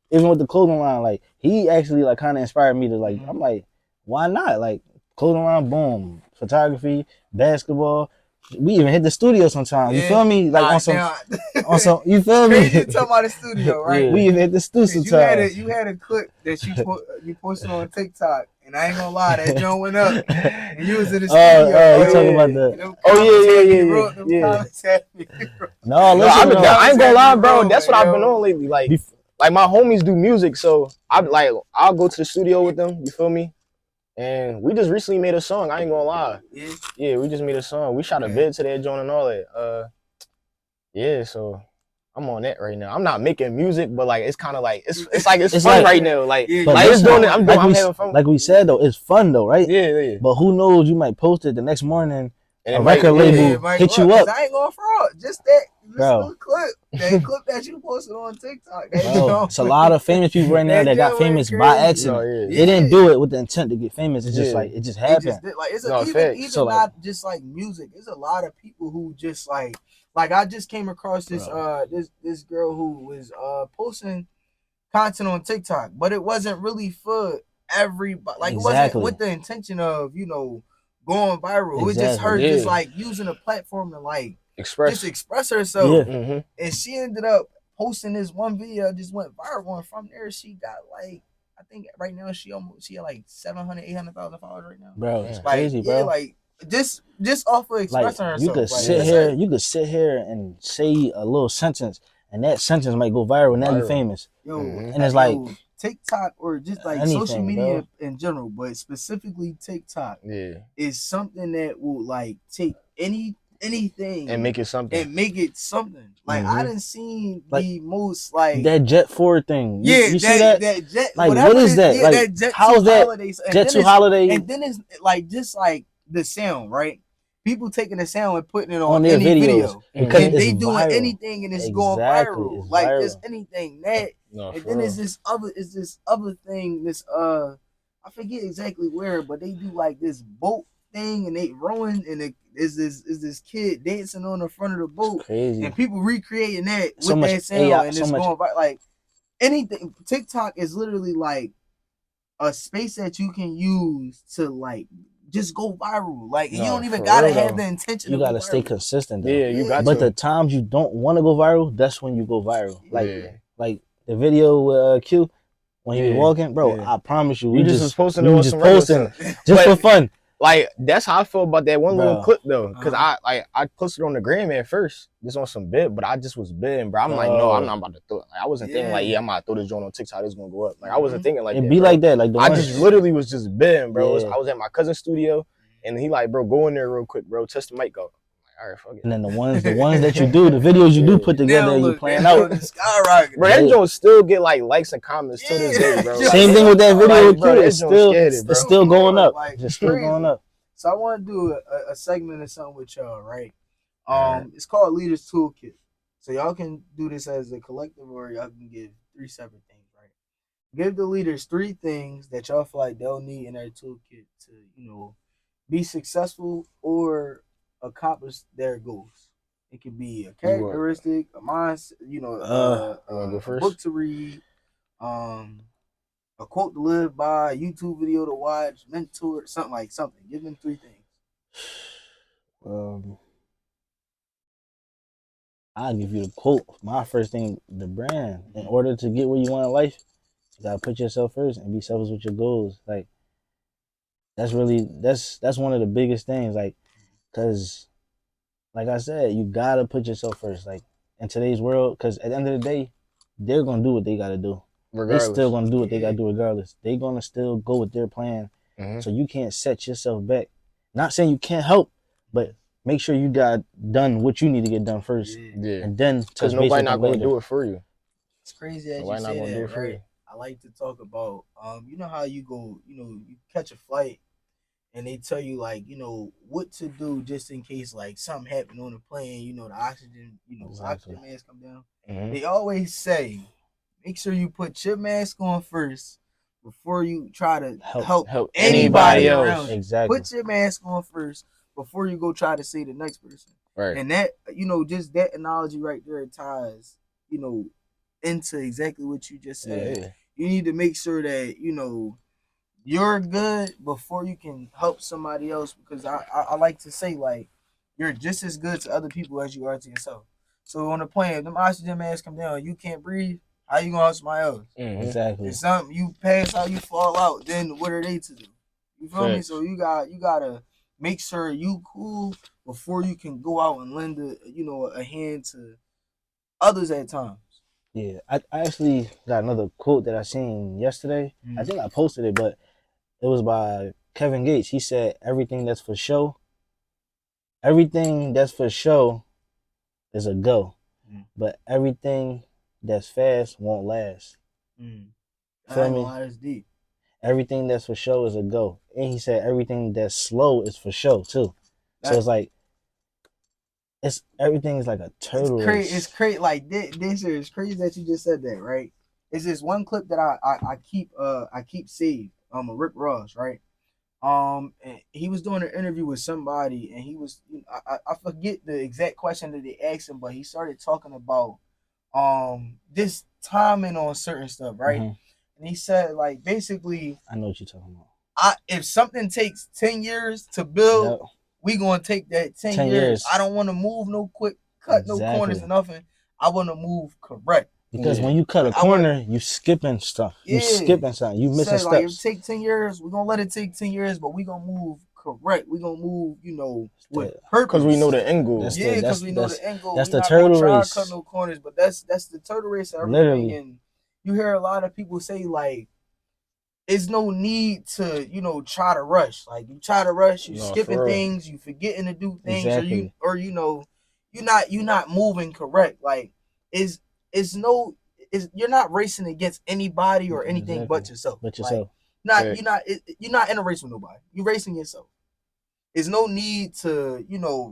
even with the clothing line. Like he actually like kind of inspired me to like. I'm like, why not? Like clothing line, boom. Photography, basketball, We even hit the studio sometimes. You feel me? Like on some, you feel me? Crazy talking about the studio, right? We even hit the studio sometimes. You had a clip that you posted on TikTok, and I ain't gonna lie, that joint went up, and you was in the studio. You talking about the? No, I ain't gonna lie, bro. That's what I've been on lately. Like my homies do music, so I'll go to the studio with them. You feel me? And we just recently made a song. I ain't gonna lie. Yeah, we just made a song. We shot a vid to that joint and all that. Yeah, so I'm on that right now. I'm not making music, but like it's kind of like it's fun right now. Like it's doing it. I'm having fun. Like we said though, it's fun though, right? Yeah. But who knows? You might post it the next morning. And a record label hit you up. I ain't going fraud. Just that little clip. That clip that you posted on TikTok. It's a lot of famous people right now that got famous by accident. They didn't do it with the intent to get famous. It's just like it just happened. Even not just like music. There's a lot of people who just like I just came across this this girl who was posting content on TikTok, but it wasn't really for everybody. Like it wasn't with the intention of going viral. It was just her just like using a platform to like express herself. And she ended up posting this one video, just went viral, and from there she got like, I think right now she had like 700, 800,000 followers right now. Bro, it's crazy, bro. Yeah, like just off of expressing herself. You could sit here and say a little sentence, and that sentence might go viral. Now you're famous. And it's like TikTok or just like social media in general, but specifically TikTok is something that will like take anything and make it something. Like I done seen the most like that Jet 4 thing. You see that Jet, like what is that? Like that how's that Jet 2 holiday? And then it's like just like the sound, right? People taking the sound and putting it on their any video. Because they doing anything and it's going viral. Like there's anything that and then it's this other thing, this I forget exactly where, but they do like this boat thing and they rowing and it is this kid dancing on the front of the boat. Crazy. And people recreating that with that sound and it's going viral. Like anything. TikTok is literally like a space that you can use to like just go viral. Like you don't even gotta have the intention. You gotta stay consistent though. Yeah, you got to. But the times you don't want to go viral, that's when you go viral. Like the video with Q when he was walking, bro. I promise you, we just was posting just for fun. Like that's how I feel about that one little clip though, cause I posted on the gram at first, just on some bit, but I just was bidding, bro. I'm like, no, I'm not about to throw it. Like, I wasn't thinking like, I'm about to throw this joint on TikTok, it's gonna go up. Like I wasn't thinking like that. It be like that, like I just literally was just bidding, bro. I was at my cousin's studio, and he like, bro, go in there real quick, bro, test the mic out. All right, fuck it. And then the ones that you do, the videos you do put together, you playing out. Bro, that joint still get like likes and comments to this day, bro. Same thing with that video with Q. It's still going up. Just still going up. So I want to do a segment or something with y'all, right? It's called Leaders Toolkit. So y'all can do this as a collective, or y'all can give 3 separate things, right? Give the leaders 3 things that y'all feel like they'll need in their toolkit to, be successful or accomplish their goals. It could be a characteristic, a mindset, a book to read, a quote to live by, a YouTube video to watch, mentor, something. Give them 3 things. I'll give you the quote. My first thing, the brand. In order to get where you want in life, you gotta put yourself first and be selfish with your goals. Like that's one of the biggest things. Like, cause like I said, you gotta put yourself first. Like in today's world, cause at the end of the day, they're gonna do what they gotta do. Regardless. They still gonna do what they gotta do regardless. They gonna still go with their plan. So you can't set yourself back. Not saying you can't help, but make sure you got done what you need to get done first. And then because nobody not gonna do it for you. It's crazy that you say that, right? I like to talk about you know how you go, you catch a flight and they tell you like, what to do just in case like something happened on the plane, the oxygen, oxygen masks come down. They always say, make sure you put your mask on first before you try to help anybody else. Exactly. Put your mask on first before you go try to save the next person. Right. And that, just that analogy right there ties, into exactly what you just said. Yeah. You need to make sure that, you're good before you can help somebody else, because I like to say, like, you're just as good to other people as you are to yourself. So on the plane, if them oxygen masks come down, you can't breathe. How you gonna help somebody else? Exactly. If something you pass out, you fall out, then what are they to do? You feel me? So you gotta make sure you cool before you can go out and lend a hand to others at times. Yeah, I actually got another quote that I seen yesterday. I think I posted it, but it was by Kevin Gates. He said, everything that's for show is a go, but everything that's fast won't last. Feel me? That's deep. Everything that's for show is a go. And he said everything that's slow is for show too. So it's like everything is like a turtle race. It's crazy. Like this is crazy that you just said that, right? It's this one clip that I keep saved. Rick Ross, right? And he was doing an interview with somebody, and he was I forget the exact question that they asked him, but he started talking about this timing on certain stuff, right? And he said, like, basically, I know what you're talking about. If something takes 10 years to build, we gonna take that 10 years. I don't want to move no quick, cut no corners or nothing. I want to move correct. Because when you cut a corner, you skipping stuff. You skipping something. You missing steps. Like, if it take 10 years, we're gonna let it take 10 years, but we gonna move correct. We gonna move, with purpose. Because we know the end goal. Because we know the end goal. That's the turtle race. Cut no corners, but that's the turtle race. Literally. And you hear a lot of people say, like, there's no need to, try to rush. Like, you try to rush, you skipping things, you forgetting to do things, or you're not moving correct. Like, you're not racing against anybody or anything but yourself. Like, you're not in a race with nobody. You're racing yourself. There's no need to,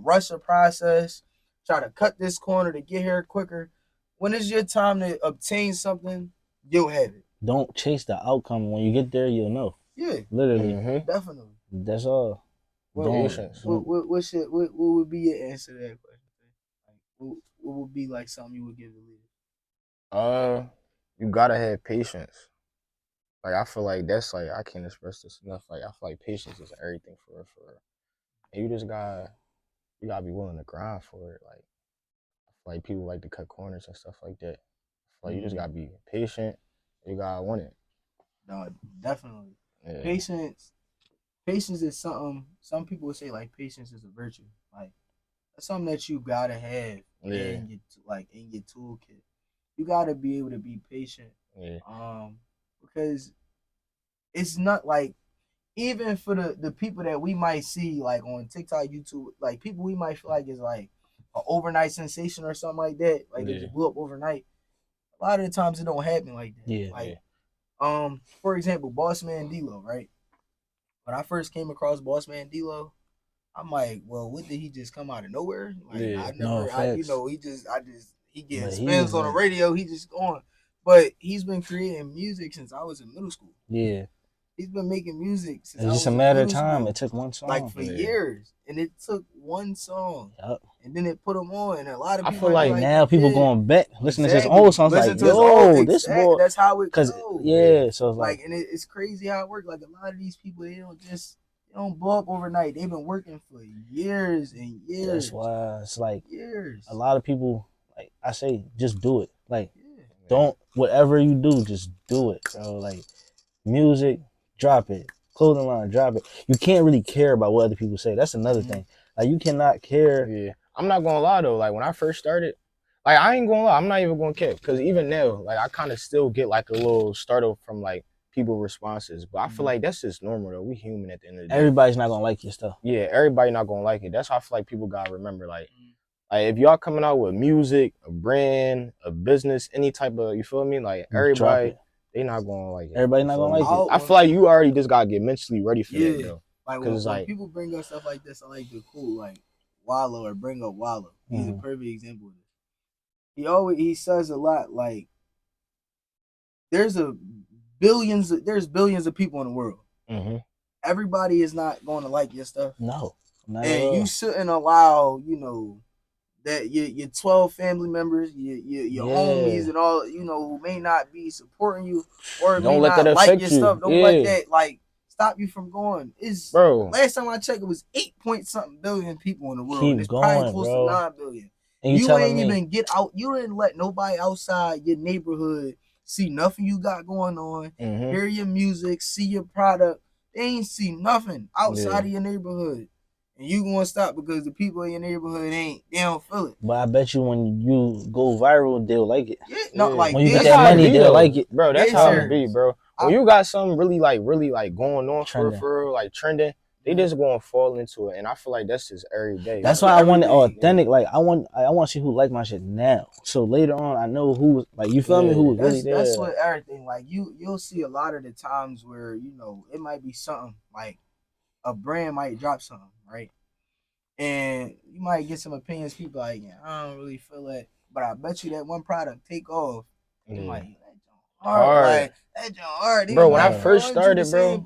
rush a process, try to cut this corner to get here quicker. When it's your time to obtain something, you'll have it. Don't chase the outcome. When you get there, you'll know. Yeah. Literally. Definitely. That's all. What would be your answer to that question? Like, what would be like something you would give the leader? You gotta have patience. Like, I feel like that's like, I can't express this enough. Like, I feel like patience is everything for real. And you gotta be willing to grind for it. Like, I feel like people like to cut corners and stuff like that. I feel like you just gotta be patient. You gotta want it. No, definitely. Yeah. Patience is something. Some people would say, like, patience is a virtue. Like, that's something that you gotta have in your toolkit. You gotta be able to be patient. Yeah. Because it's not like, even for the people that we might see, like, on TikTok, YouTube, like, people we might feel like is like an overnight sensation or something like that. Like, they just blew up overnight. A lot of the times it don't happen like that. Yeah. Like, for example, Boss Man D-Lo, right? When I first came across Boss Man D-Lo, I'm like, well, what, did he just come out of nowhere? Like, he getting spins on the radio, he just going. But he's been creating music since I was in middle school. Yeah. He's been making music since it's just a matter of time. It took one song. Like, for years. And it took one song. Yep. And then it put him on. And a lot of people, I feel like now people going back, listening to his old songs, like, yo, this boy. That's how it goes. Yeah, so it's like, and it's crazy how it works. Like, a lot of these people, they don't blow up overnight. They've been working for years and years. That's why it's like years. A lot of people, like I say, just do it. Like, don't, whatever you do, just do it, bro. Like, music, drop it. Clothing line, drop it. You can't really care about what other people say. That's another thing. Like, you cannot care. Yeah. I'm not gonna lie though. Like, when I first started, like, I ain't gonna lie. I'm not even gonna care, because even now, like, I kind of still get like a little startle from like people responses. But I feel like that's just normal though. We human at the end of the day. Everybody's not gonna like your stuff. Yeah, everybody not gonna like it. That's why I feel like people gotta remember, like if y'all coming out with music, a brand, a business, any type of, you feel me? Like, everybody, they not gonna like it. Everybody not gonna like it. I feel like you already just gotta get mentally ready for that, though. Like, when people bring up stuff like this, I like to cool, like Wallow, or bring up Wallow. He's a perfect example of this. He says a lot, like, there's billions of people in the world. Everybody is not going to like your stuff. No. And you shouldn't allow, that your 12 family members, your homies and all, who may not be supporting you or don't may let not that like affect your you. stuff. Don't let that, like, stop you from going. It's bro. last time I checked, it was 8 point something billion people in the world. Keep And it's probably going, close bro. to 9 billion. And you You telling ain't me even get out. You didn't let nobody outside your neighborhood see nothing you got going on, hear your music, see your product. They ain't see nothing outside of your neighborhood. And you gonna stop because the people in your neighborhood they don't feel it. But I bet you when you go viral, they'll like it. Yeah, not like when you this. get that money, they'll like it. Bro, that's Dead how it serious. be, bro. When you got something really like going on Trending. for real, like trending, they just gonna fall into it. And I feel like that's just every day. That's why I want it authentic. Like I want to see who like my shit now. So later on, I know who was like, you feel me, who was really there. That's what everything. Like you'll see a lot of the times where it might be something like a brand might drop something, right? And you might get some opinions. People like, yeah, I don't really feel it, but I bet you that one product take off. You might that hard. Like that hard. Bro, when I first started, bro,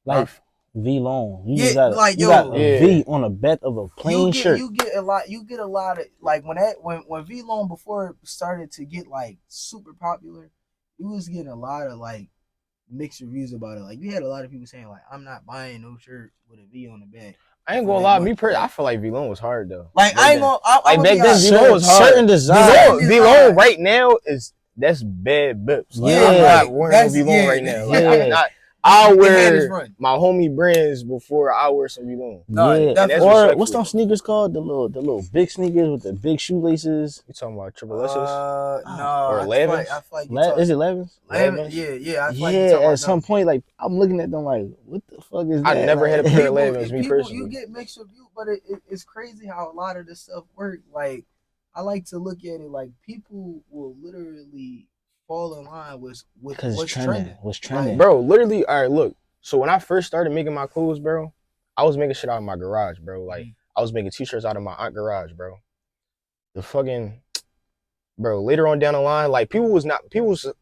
like V Long, you just got like you got a V on the back of a plain shirt. You get a lot of like when V Long before it started to get like super popular, you was getting a lot of like mixed reviews about it. Like you had a lot of people saying like, I'm not buying no shirt with a V on the back. I ain't gonna lie, I feel like V Long was hard though. Like I ain't gonna like back then V Long was hard. Certain design. V Long right now that's bad bips. Like, I'm not wearing V Long right now. Like I'm not. I'll wear my homie brands before I wear some V Long. Yeah, or what's them sneakers called? The little big sneakers with the big shoelaces. You talking about Triple S's? No, or 11s? Is it 11s? Yeah. At some point, like I'm looking at them like, what the fuck is that? I never had a pair of 11s. Me personally, you get mixed reviews, but it's crazy how a lot of this stuff works. Like I like to look at it like people will literally fall in line with what's trending. What's trending, bro? Literally, all right. Look, so when I first started making my clothes, bro, I was making shit out of my garage, bro. Like I was making t-shirts out of my aunt garage, bro. The fucking, bro. Later on down the line, like people was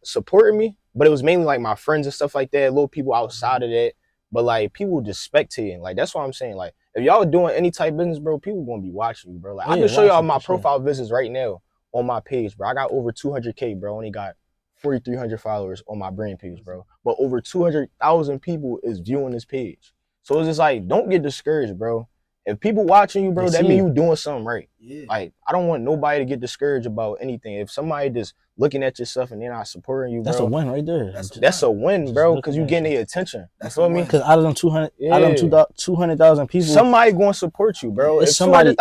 supporting me, but it was mainly like my friends and stuff like that. Little people outside of that, but like people just spectating. Like that's what I'm saying. Like if y'all doing any type business, bro, people gonna be watching you, bro. Like I can show y'all my profile visits right now on my page, bro. I got over 200K, bro. Only got 4,300 followers on my brand page, bro. But over 200,000 people is viewing this page. So it's just like, don't get discouraged, bro. If people watching you, bro, that means you doing something right. Yeah. Like, I don't want nobody to get discouraged about anything. If somebody just looking at your stuff and they're not supporting you, bro. That's a win right there. That's a win, bro, because you getting their attention. You feel me? Because out of them 200,000 people, somebody going to support you, bro. It's somebody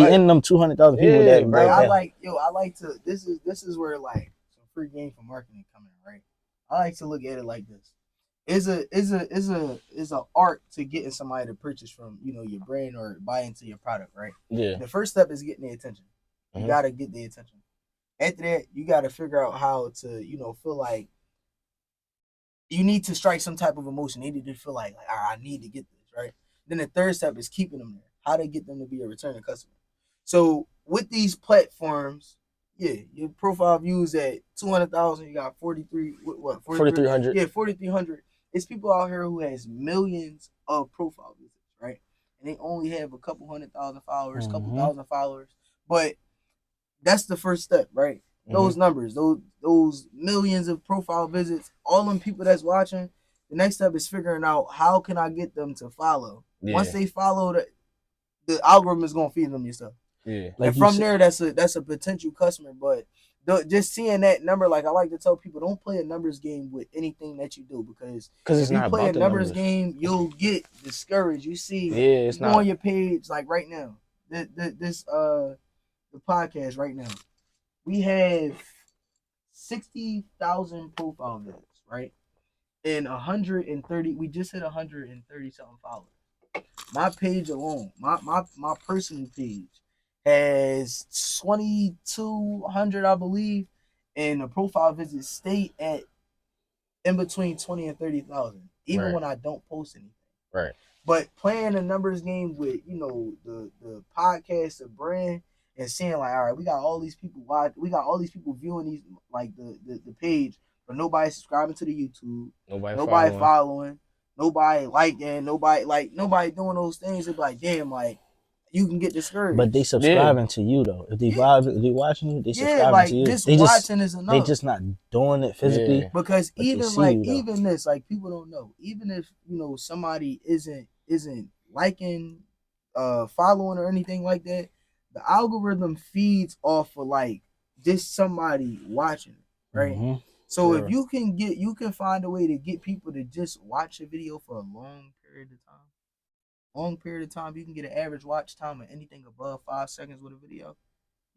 in them 200,000 people that, bro. I like to, this is where like, free game for marketing coming, right? I like to look at it like this. Is a art to getting somebody to purchase from your brand or buy into your product, right? Yeah. The first step is getting their attention. You gotta get their attention. After that, you gotta figure out how to feel like you need to strike some type of emotion. They need to feel like all right, I need to get this, right? Then the third step is keeping them there. How to get them to be a returning customer. So with these platforms. Yeah, your profile views at 200,000. You got 4,300. Yeah, 4,300. It's people out here who has millions of profile visits, right? And they only have a couple 100,000 followers, couple thousand followers. But that's the first step, right? Those numbers, those millions of profile visits, all them people that's watching. The next step is figuring out how can I get them to follow. Yeah. Once they follow, the algorithm is gonna feed them your stuff. Yeah, like and from there, that's a potential customer. But just seeing that number, like I like to tell people, don't play a numbers game with anything that you do because if you play a numbers game, you'll get discouraged. You see, it's go on your page like right now. The podcast right now, we have 60,000 profile visits, right? And 130, we just hit 130 something followers. My page alone, my personal page. Has 2,200, I believe, and the profile visits stay at in between 20 and 30,000, even when I don't post anything. Right. But playing a numbers game with the podcast, the brand, and seeing like, all right, we got all these people viewing these like the page, but nobody subscribing to the YouTube, nobody following, nobody liking, nobody doing those things. It's like, damn, like. you can get discouraged. But they subscribing to you though. If they watching you, they subscribing like to you. just They watching is enough. They just not doing it physically. Yeah. Because but they even see like you, though. even this, like people don't know. Even if somebody isn't liking, following or anything like that, the algorithm feeds off of like just somebody watching it, right? Mm-hmm. So Sure. if you can find a way to get people to just watch a video for a long period of time, you can get an average watch time of anything above 5 seconds with a video.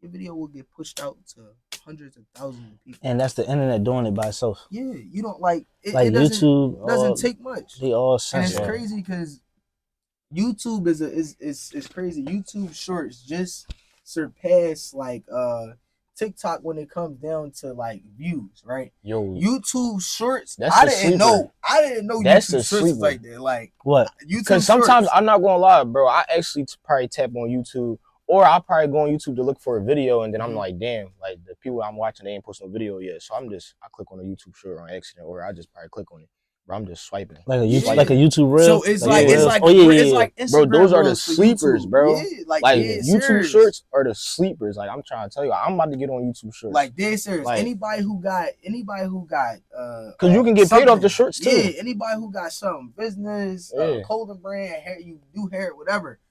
Your video will get pushed out to hundreds of thousands of people. And that's the internet doing it by itself. Yeah, you don't like it. Like It doesn't, YouTube doesn't take much. They all And censored. it's crazy because YouTube is crazy. YouTube Shorts just surpassed like TikTok when it comes down to like views, right? Yo, YouTube Shorts. That's I a didn't know. I didn't know That's YouTube a Shorts was sleeper. like that. Like what? YouTube. Because sometimes Shorts. I'm not gonna lie, bro. I actually probably tap on YouTube, or I'll probably go on YouTube to look for a video, and then I'm like, damn, like the people I'm watching, they ain't posting no video yet. So I click on a YouTube short on accident, or I just probably click on it. Bro, I'm just swiping. Like a Yeah. like a YouTube reel. So it's like it's like it's like Instagram bro, those are the reels for sleepers, YouTube. bro. Yeah, like YouTube serious. Shorts are the sleepers. Like I'm trying to tell you, I'm about to get on YouTube Shorts. Like dead serious. Like, anybody who got because you can get paid off the shorts too. Yeah, anybody who got some business, clothing brand, hair, you do hair, whatever.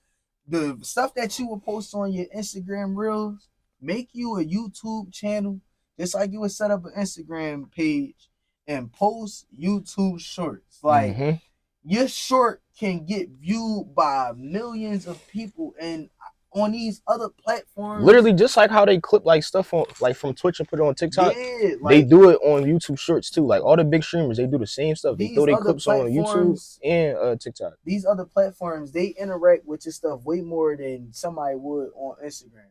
The stuff that you will post on your Instagram reels, make you a YouTube channel, just like you would set up an Instagram page and post YouTube Shorts. Like your short can get viewed by millions of people, and on these other platforms, literally just like how they clip like stuff on like from Twitch and put it on TikTok. Yeah, like, they do it on YouTube Shorts too. Like all the big streamers, they do the same stuff. They throw their clips on YouTube and TikTok. These other platforms, they interact with your stuff way more than somebody would on Instagram.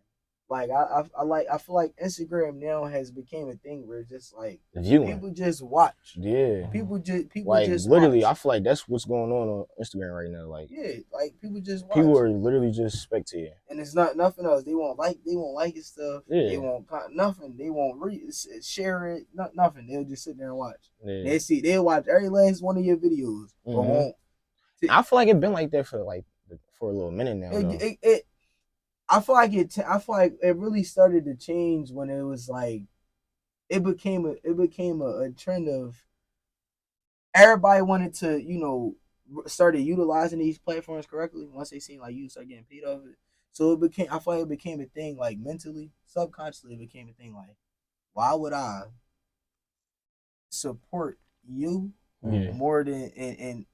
Like I feel like Instagram now has became a thing where it's just like people just watch. Yeah. People like, just literally watch. I feel like that's what's going on Instagram right now. Like like people just watch. People are literally just spectating. And it's not nothing else. They won't like your stuff. Yeah. They won't nothing. They won't share it. Nothing. They'll just sit there and watch. Yeah. They'll watch every last one of your videos. But won't. I feel like it's been like that for a little minute now. I feel like it really started to change when it was like it became a trend of everybody wanted to started utilizing these platforms correctly once they seen like you start getting paid off it. So I feel like it became a thing like mentally, subconsciously it became a thing like, why would I support you more than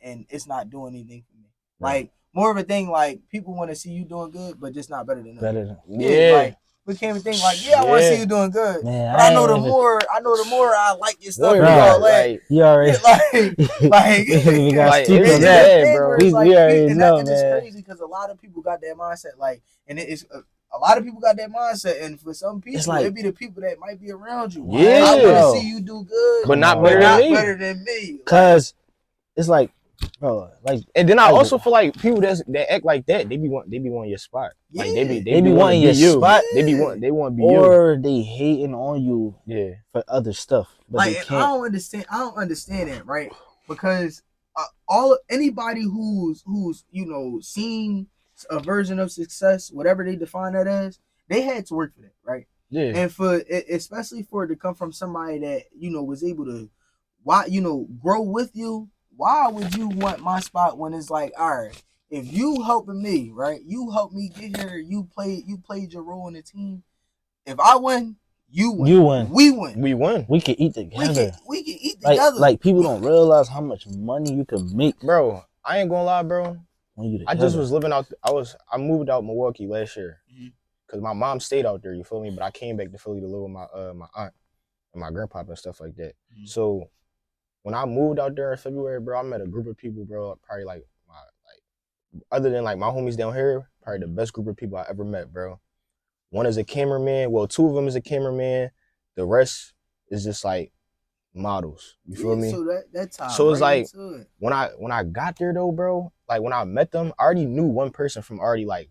and it's not doing anything for me? Right. Like more of a thing like people want to see you doing good, but just not better than them. Like became a thing like I want to see you doing good. Man, but I know the more I like your stuff. You already it's that, bro. We already know, man. It's crazy because a lot of people got that mindset, like, and it's a lot of people got that mindset, and for some people, it's like, it be the people that might be around you. Yeah, I want to see you do good, but not better than me. Cause it's like, bro, like, and then I also feel like people that act like that, they be wanting your spot. Yeah. Like they be wanting your spot. Yeah. They want to be or they hating on you. Yeah. For other stuff. But like they can't. I don't understand that, right? Because anybody who's seen a version of success, whatever they define that as, they had to work for that, right? Yeah. And especially for it to come from somebody that was able to grow with you. Why would you want my spot when it's like, all right, if you helping me, right? You helped me get here. You played your role in the team. If I win, you win. You win. We win. We win. We can eat together. We can eat together. Like people don't realize how much money you can make, bro. I ain't gonna lie, bro. When you I just was living out. I moved out Milwaukee last year because my mom stayed out there. You feel me? But I came back to Philly to live with my aunt and my grandpa and stuff like that. So when I moved out there in February, bro, I met a group of people, bro. Probably other than like my homies down here, probably the best group of people I ever met, bro. One is a cameraman. Well, two of them is a cameraman. The rest is just like models. You feel me? So that's how. So it's like when I got there though, bro. Like when I met them, I already knew one person from already like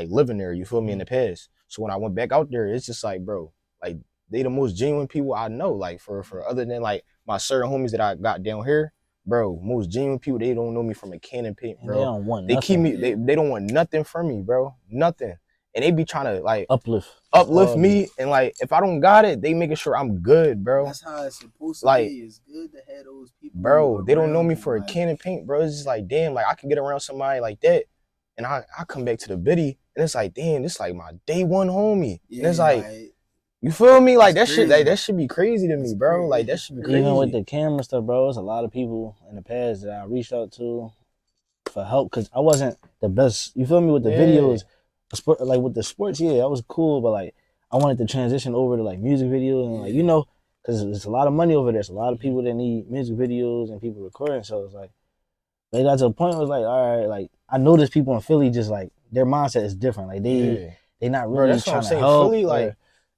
living there. You feel me in the past. So when I went back out there, it's just like, bro, like they the most genuine people I know. Like for other than like my certain homies that I got down here, bro, most genuine people, they don't know me from a can of paint, And they bro. don't want They nothing. keep me, they don't want nothing from me, bro. Nothing. And they be trying to like uplift me, and like if I don't got it, they making sure I'm good, bro. That's how it's supposed to like, be. It's good to have those people. Bro, they don't know me you, for a can of paint, bro. It's just like, damn, like I can get around somebody like that, and I come back to the biddy, and it's like, damn, this like my day one homie. Yeah, and it's like you feel me? Like that crazy. shit, like that should be crazy to me, bro. Crazy. Like that should be crazy. Even with the camera stuff, bro, there's a lot of people in the past that I reached out to for help because I wasn't the best. You feel me with the videos, like with the sports? Yeah, that was cool, but like I wanted to transition over to like music videos and like because there's a lot of money over there. There's a lot of people that need music videos and people recording. So it's like they got to a point where it's like, all right, like I noticed people in Philly just like their mindset is different. Like they not really that's trying what I'm to saying. help. Philly, like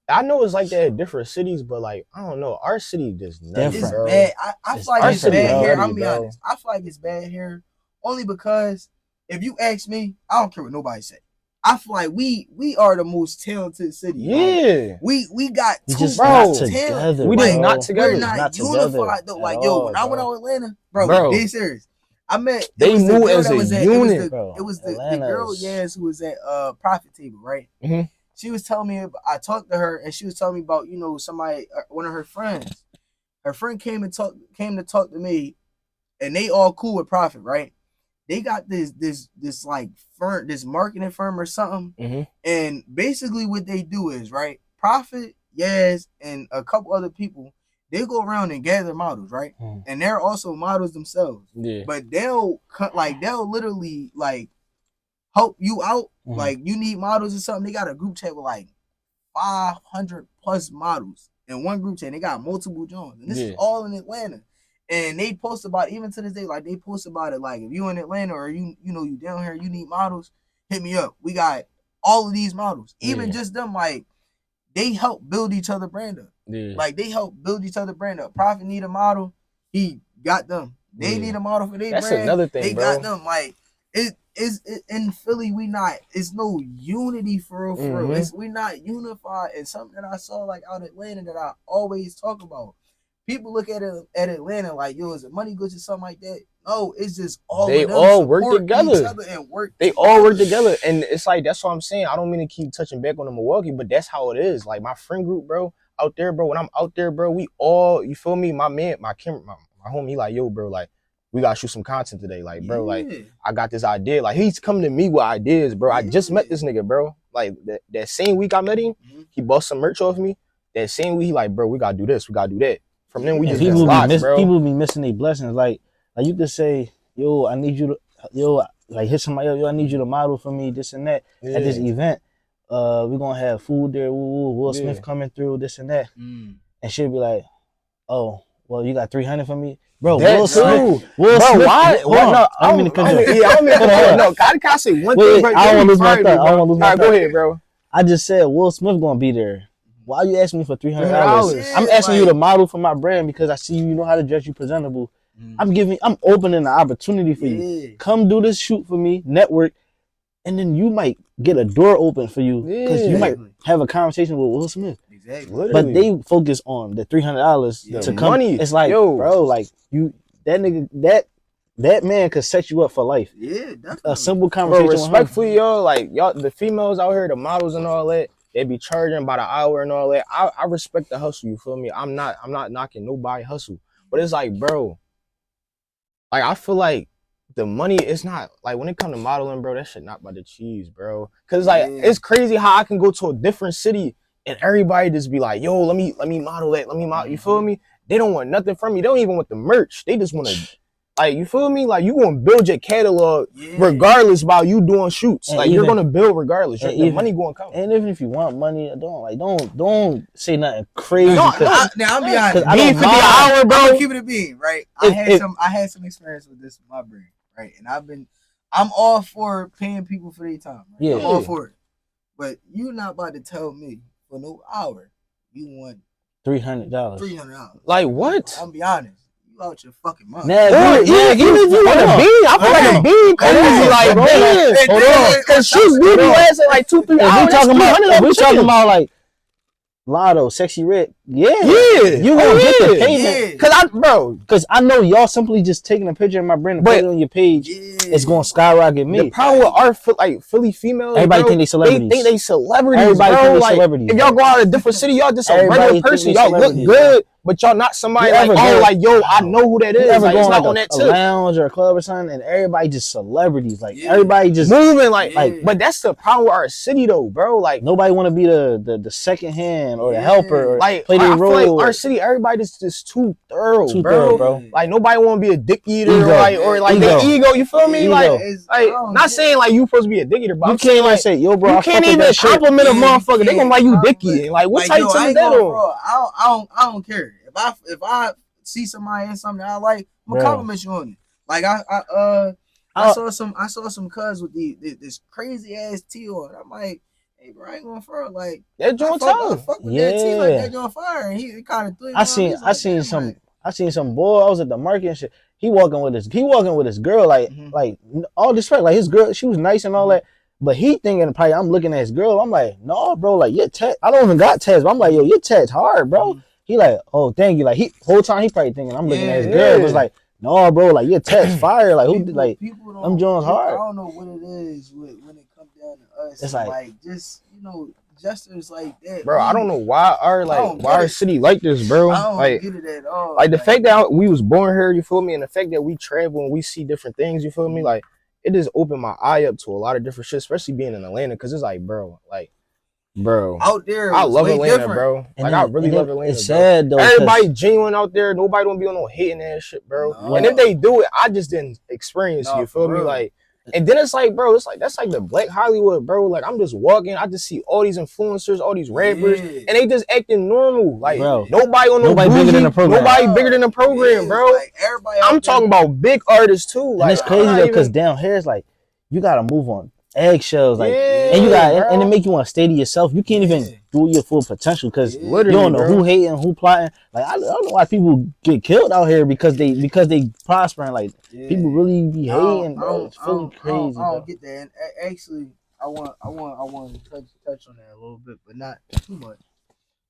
I know it's like that in different cities, but like I don't know, our city just it's bro. bad. I feel like it's bad here. I'm be bro. honest. I feel like it's bad here only because if you ask me, I don't care what nobody say. I feel like we are the most talented city. Yeah, like, we got we too just much not talent. together. We just not together. We're not unified though. Like when I went out Atlanta, bro, be serious. I met they move as a unit. It was the girl who was at Profit Table, right? Mm-hmm. She was telling me. I talked to her, and she was telling me about somebody, one of her friends. Her friend came to talk to me, and they all cool with Profit, right? They got this like firm, this marketing firm or something, and basically what they do is right. Profit, Yaz, and a couple other people. They go around and gather models, right? And they're also models themselves. Yeah. But they'll literally like help you out. Like you need models or something. They got a group chat with like 500 plus models in one group chat. They got multiple Jones. And this is all in Atlanta. And they post about it, even to this day, like they post about it like if you in Atlanta or you down here, you need models, hit me up. We got all of these models. Even just them, like they help build each other brand up. Yeah. Like they help build each other brand up. Profit need a model, he got them. They need a model for their brand. That's another thing, they got them. Like it in Philly, it's no unity for real. We not unified. And something that I saw like out in Atlanta that I always talk about. People look at Atlanta like, yo, is it money good or something like that? No, it's just they all work together. They all work together, and it's like that's what I'm saying. I don't mean to keep touching back on the Milwaukee, but that's how it is. Like my friend group, bro, out there, bro. When I'm out there, bro, we all, you feel me? My man, my homie, he like, yo, bro, like we gotta shoot some content today. Like, bro, like I got this idea. Like he's coming to me with ideas, bro. I just met this nigga, bro. Like that same week I met him, he bought some merch off me. That same week, he like, bro, we gotta do this, we gotta do that. From then we just people be missing their blessings. Like you could say, yo, I need you to, like hit somebody else, yo, I need you to model for me, this and that at this event. We're gonna have food there. Will Smith coming through, this and that, and she'll be like, oh, well, you got 300 for me, bro. Will Smith. Why? No, I don't mean to cut you. I don't mean to cut you. No, can I say one thing? I don't want to lose my thought. I don't want to lose my thought. Go ahead, bro. I just said Will Smith gonna be there. Why you asking me for $300? I'm asking you to model for my brand because I see you know how to dress, you presentable. I'm opening the opportunity for you. Come do this shoot for me, network, and then you might get a door open for you because you might have a conversation with Will Smith. Exactly. But they focus on the $300 to come. Money. It's like, bro, like you, that nigga, that man could set you up for life. Yeah, definitely. A simple conversation. Bro, respectfully, yo, like y'all, the females out here, the models and all that. They be charging by the hour and all that. I respect the hustle, you feel me? I'm not knocking nobody hustle. But it's like, bro, like I feel like the money is not like when it come to modeling, bro, that shit not by the cheese, bro. Cause like it's crazy how I can go to a different city and everybody just be like, yo, let me model that, let me model. You feel me? They don't want nothing from me. They don't even want the merch. They just want to. Like, you feel me? Like, you gonna build your catalog regardless while you doing shoots. And like, you're gonna build regardless. The money gonna come. And even if you want money, don't say nothing crazy. Now I'm be honest. Bean for the hour, bro. I'm keep it a bean, right? I had some experience with this with my brand, right? And I'm all for paying people for their time. Right? Yeah, I'm all for it. But you're not about to tell me for no hour you want $300. $300. Like what? I'm be honest. Out your fucking mind. Even if you want a bean, I feel like a bean crazy, like, man. Hold on. Cause shoots we be lasting like 2-3 hours. We talking about like Lotto, Sexy Red. Yeah. Yeah. You gonna get the payment. Yeah. Cause I know y'all simply just taking a picture of my brand and put it on your page. Yeah. It's gonna skyrocket me. The problem with our like Philly females, Everybody bro, think they celebrities. They think they celebrities, Everybody bro. think they Like, celebrities. if y'all go out to a different city, y'all just a regular person. Y'all look good, but y'all not somebody like, like, yo, I know who that is. You ever like, go it's on not like on that a tip. lounge or a club or something, and everybody just celebrities. Like everybody just moving, like. But that's the problem with our city, though, bro. Like nobody want to be the second hand or the helper or like play their role. I feel like our city, everybody just too thorough, bro. Like nobody want to be a dick eater or like the ego. You feel me? Like not saying like you supposed to be a dick eater, but you I'm can't saying like say, yo, bro, you can't even compliment a motherfucker. They gonna like you dick eating. Like what type of that on? Bro, I don't care if I see somebody in something I like, I'm gonna compliment you on it. Like I saw some cuz with this crazy ass tee on. I'm like, hey bro, I ain't going for it. Like that joint tough. Fuck with that tee, like that joint fire. And he kind of threw it. I seen some boy. I was at the market and shit. He walking with his girl. Like all respect. Like his girl, she was nice and all that. But he thinking probably I'm looking at his girl. I'm like, no, bro. Like your tat. I don't even got tats. But I'm like, yo, your tats hard, bro. He like, oh, thank you. Like he whole time he probably thinking I'm looking at his girl. But it's like, no, bro. Like your tats fire. Like who? Like them Jones hard. I don't know what it is when it comes down to us. It's like just gestures like that, bro. I don't know why our city like this, bro. I don't like, get it at all. Like the fact that we was born here, you feel me, and the fact that we travel and we see different things, you feel me, like it just opened my eye up to a lot of different shit, especially being in Atlanta, because it's like, bro, out there, I love Atlanta, different. Bro. Like I really love Atlanta. It's sad though. Everybody genuine out there. Nobody don't be on no hating ass shit, bro. No. And if they do it, I just didn't experience it. You feel me, like. And then it's like, bro, that's like the Black Hollywood, bro. Like I'm just walking, I just see all these influencers, all these rappers, and they just acting normal. Like nobody on nobody bigger than the program. Nobody bigger than the program, bro. Like, everybody. I'm talking about big artists too. Like, and it's crazy though, because down here it's like you gotta move on eggshells, like, and you got and it make you want to stay to yourself. You can't even do your full potential because you don't know who hating, who plotting. Like I don't know why people get killed out here because they prospering. Like people really be hating, bro. It's feeling crazy. I don't get that. And actually, I want to touch on that a little bit, but not too much.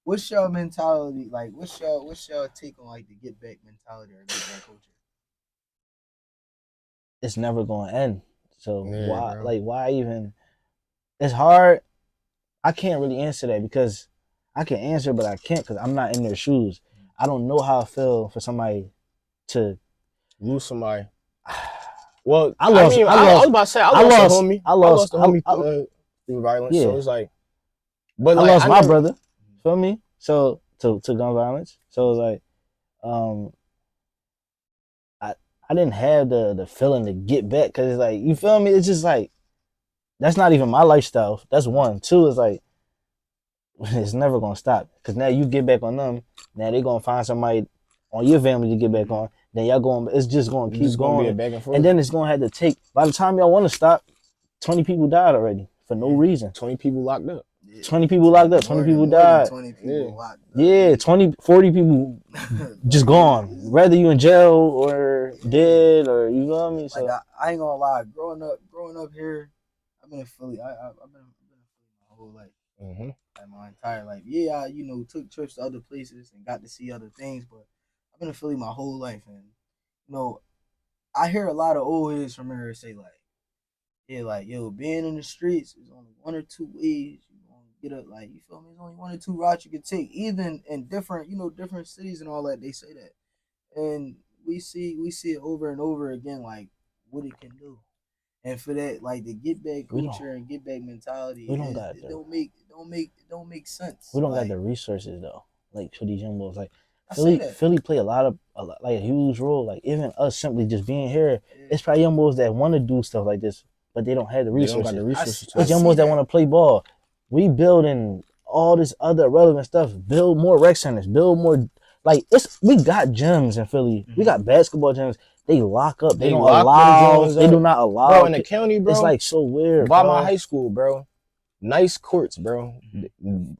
What's your mentality? Like, what's your take on like the get back mentality or get back culture? It's never gonna end. So why even? It's hard. I can't really answer that because I can answer, but I can't because I'm not in their shoes. I don't know how I feel for somebody to lose somebody. Well, I was about to say I lost a homie. I lost a homie through violence. Yeah. So it's like, but I lost my brother. Feel me? So to gun violence. So it's like, I didn't have the feeling to get back because it's like, you feel me? It's just like, that's not even my lifestyle. That's one. Two is like, it's never going to stop because now you get back on them. Now they're going to find somebody on your family to get back on. Then y'all going, it's just going to keep going. Back and forth. And then it's going to have to take, by the time y'all want to stop, 20 people died already for no reason. 20 people locked up. 20 people locked up, 20 people died. 20 people locked up. Yeah, 20, 40 people just gone. Whether you in jail or dead or you know what I mean? So like I ain't gonna lie, growing up here, I've been in Philly. I've been in Philly my whole life. Like my entire life. Yeah, I took trips to other places and got to see other things, but I've been in Philly my whole life, and I hear a lot of old heads from here say like, being in the streets is only one or two ways you gonna get up. Like, you feel me? There's only one or two routes you can take, even in different cities and all that. They say that, and we see it over and over again, like what it can do. And for that, like the get back culture and get back mentality, it don't make sense. We don't got the resources though, like for these young boys. Like Philly play a huge role. Like even us simply just being here, it's probably young boys that want to do stuff like this, but they don't have the resources. It's young boys that want to play ball. We building all this other relevant stuff. Build more rec centers. Build more. Like we got gyms in Philly. We got basketball gyms. They lock up. They don't allow. They do not allow. Bro, in the county, bro. It's like so weird. By my high school, bro. Nice courts, bro.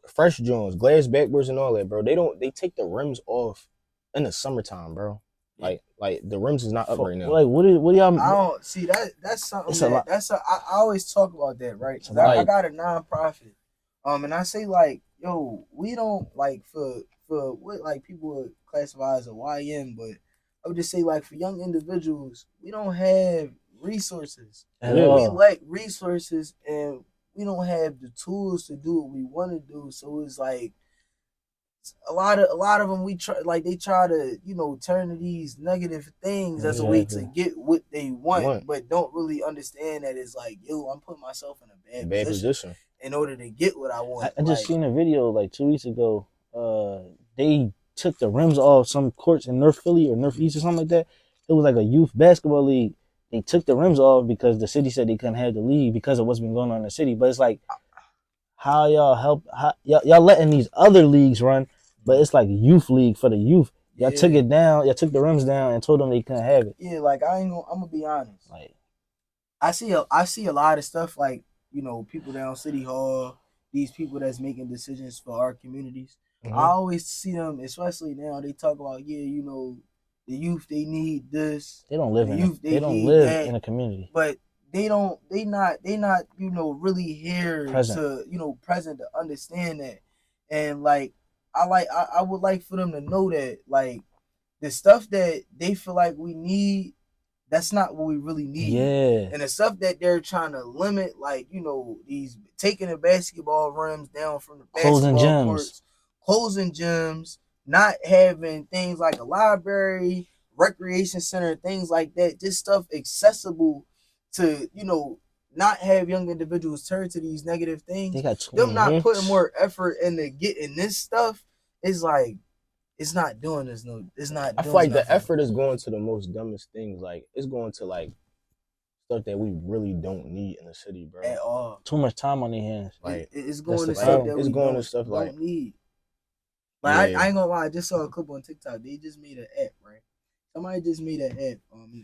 Fresh joints, glass backboards and all that, bro. They take the rims off in the summertime, bro. Like the rims is not up right now. Like what y'all? I don't see that. That's something I always talk about that, right? I got a nonprofit, and I say like, yo, we don't like for what like people would classify as a YN, but I would just say like for young individuals, we don't have resources. At Yeah. We all. lack resources and we don't have the tools to do what we want to do. So it's like a lot of them we try like they try to turn to these negative things as a way to Exactly. get what they want, Want. but don't really understand that it's like yo, I'm putting myself in a bad Bad position position. in order to get what I want. I just Like, seen a video like 2 weeks ago. They took the rims off some courts in North Philly or Northeast or something like that. It was like a youth basketball league. They took the rims off because the city said they couldn't have the league because of what's been going on in the city. But it's like, how y'all help? How, y'all letting these other leagues run, but it's like youth league for the youth. Y'all took it down. Y'all took the rims down and told them they couldn't have it. Yeah, like I'm gonna be honest. Like, I see a lot of stuff like people down City Hall, these people that's making decisions for our communities. Mhm. I always see them, especially now. They talk about the youth they need this. they don't live The in youth they don't need live that. in a community. But they not really here Present. to present to understand that. And like I would like for them to know that like the stuff that they feel like we need, that's not what we really need. Yeah. And the stuff that they're trying to limit, like these taking the basketball rims down from the Closing basketball gyms. courts, closing gyms, not having things like a library, recreation center, things like that, just stuff accessible to not have young individuals turn to these negative things. They got Them not putting more effort into getting this stuff is like it's not doing this. No, it's not. I doing feel like the nothing. effort is going to the most dumbest things. Like it's going to like stuff that we really don't need in the city, bro. At all. too much time on their hands. Like It's going to the stuff problem. that It's we going to don't, stuff don't like need. Like yeah. I ain't gonna lie, I just saw a clip on TikTok. They just made an app, right? Somebody just made an app.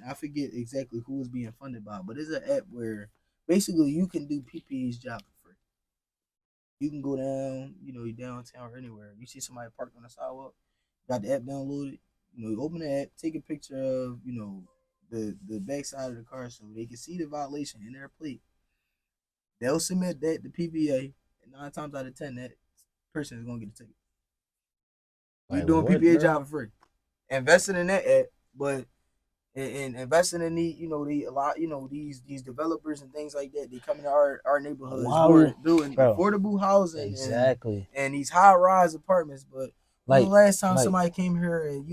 I forget exactly who was being funded by, but it's an app where basically you can do PPA's job for free. You can go down, you downtown or anywhere. You see somebody parked on the sidewalk, got the app downloaded. You open the app, take a picture of, the backside of the car so they can see the violation in their plate. They'll submit that to PPA, and 9 times out of 10, that person is gonna get a ticket. You doing what, PPA bro? job for free. Investing in that app, but and investing in these developers and things like that. They come into our neighborhoods, building affordable housing, Exactly. and these high rise apartments. But Like the last time somebody came here and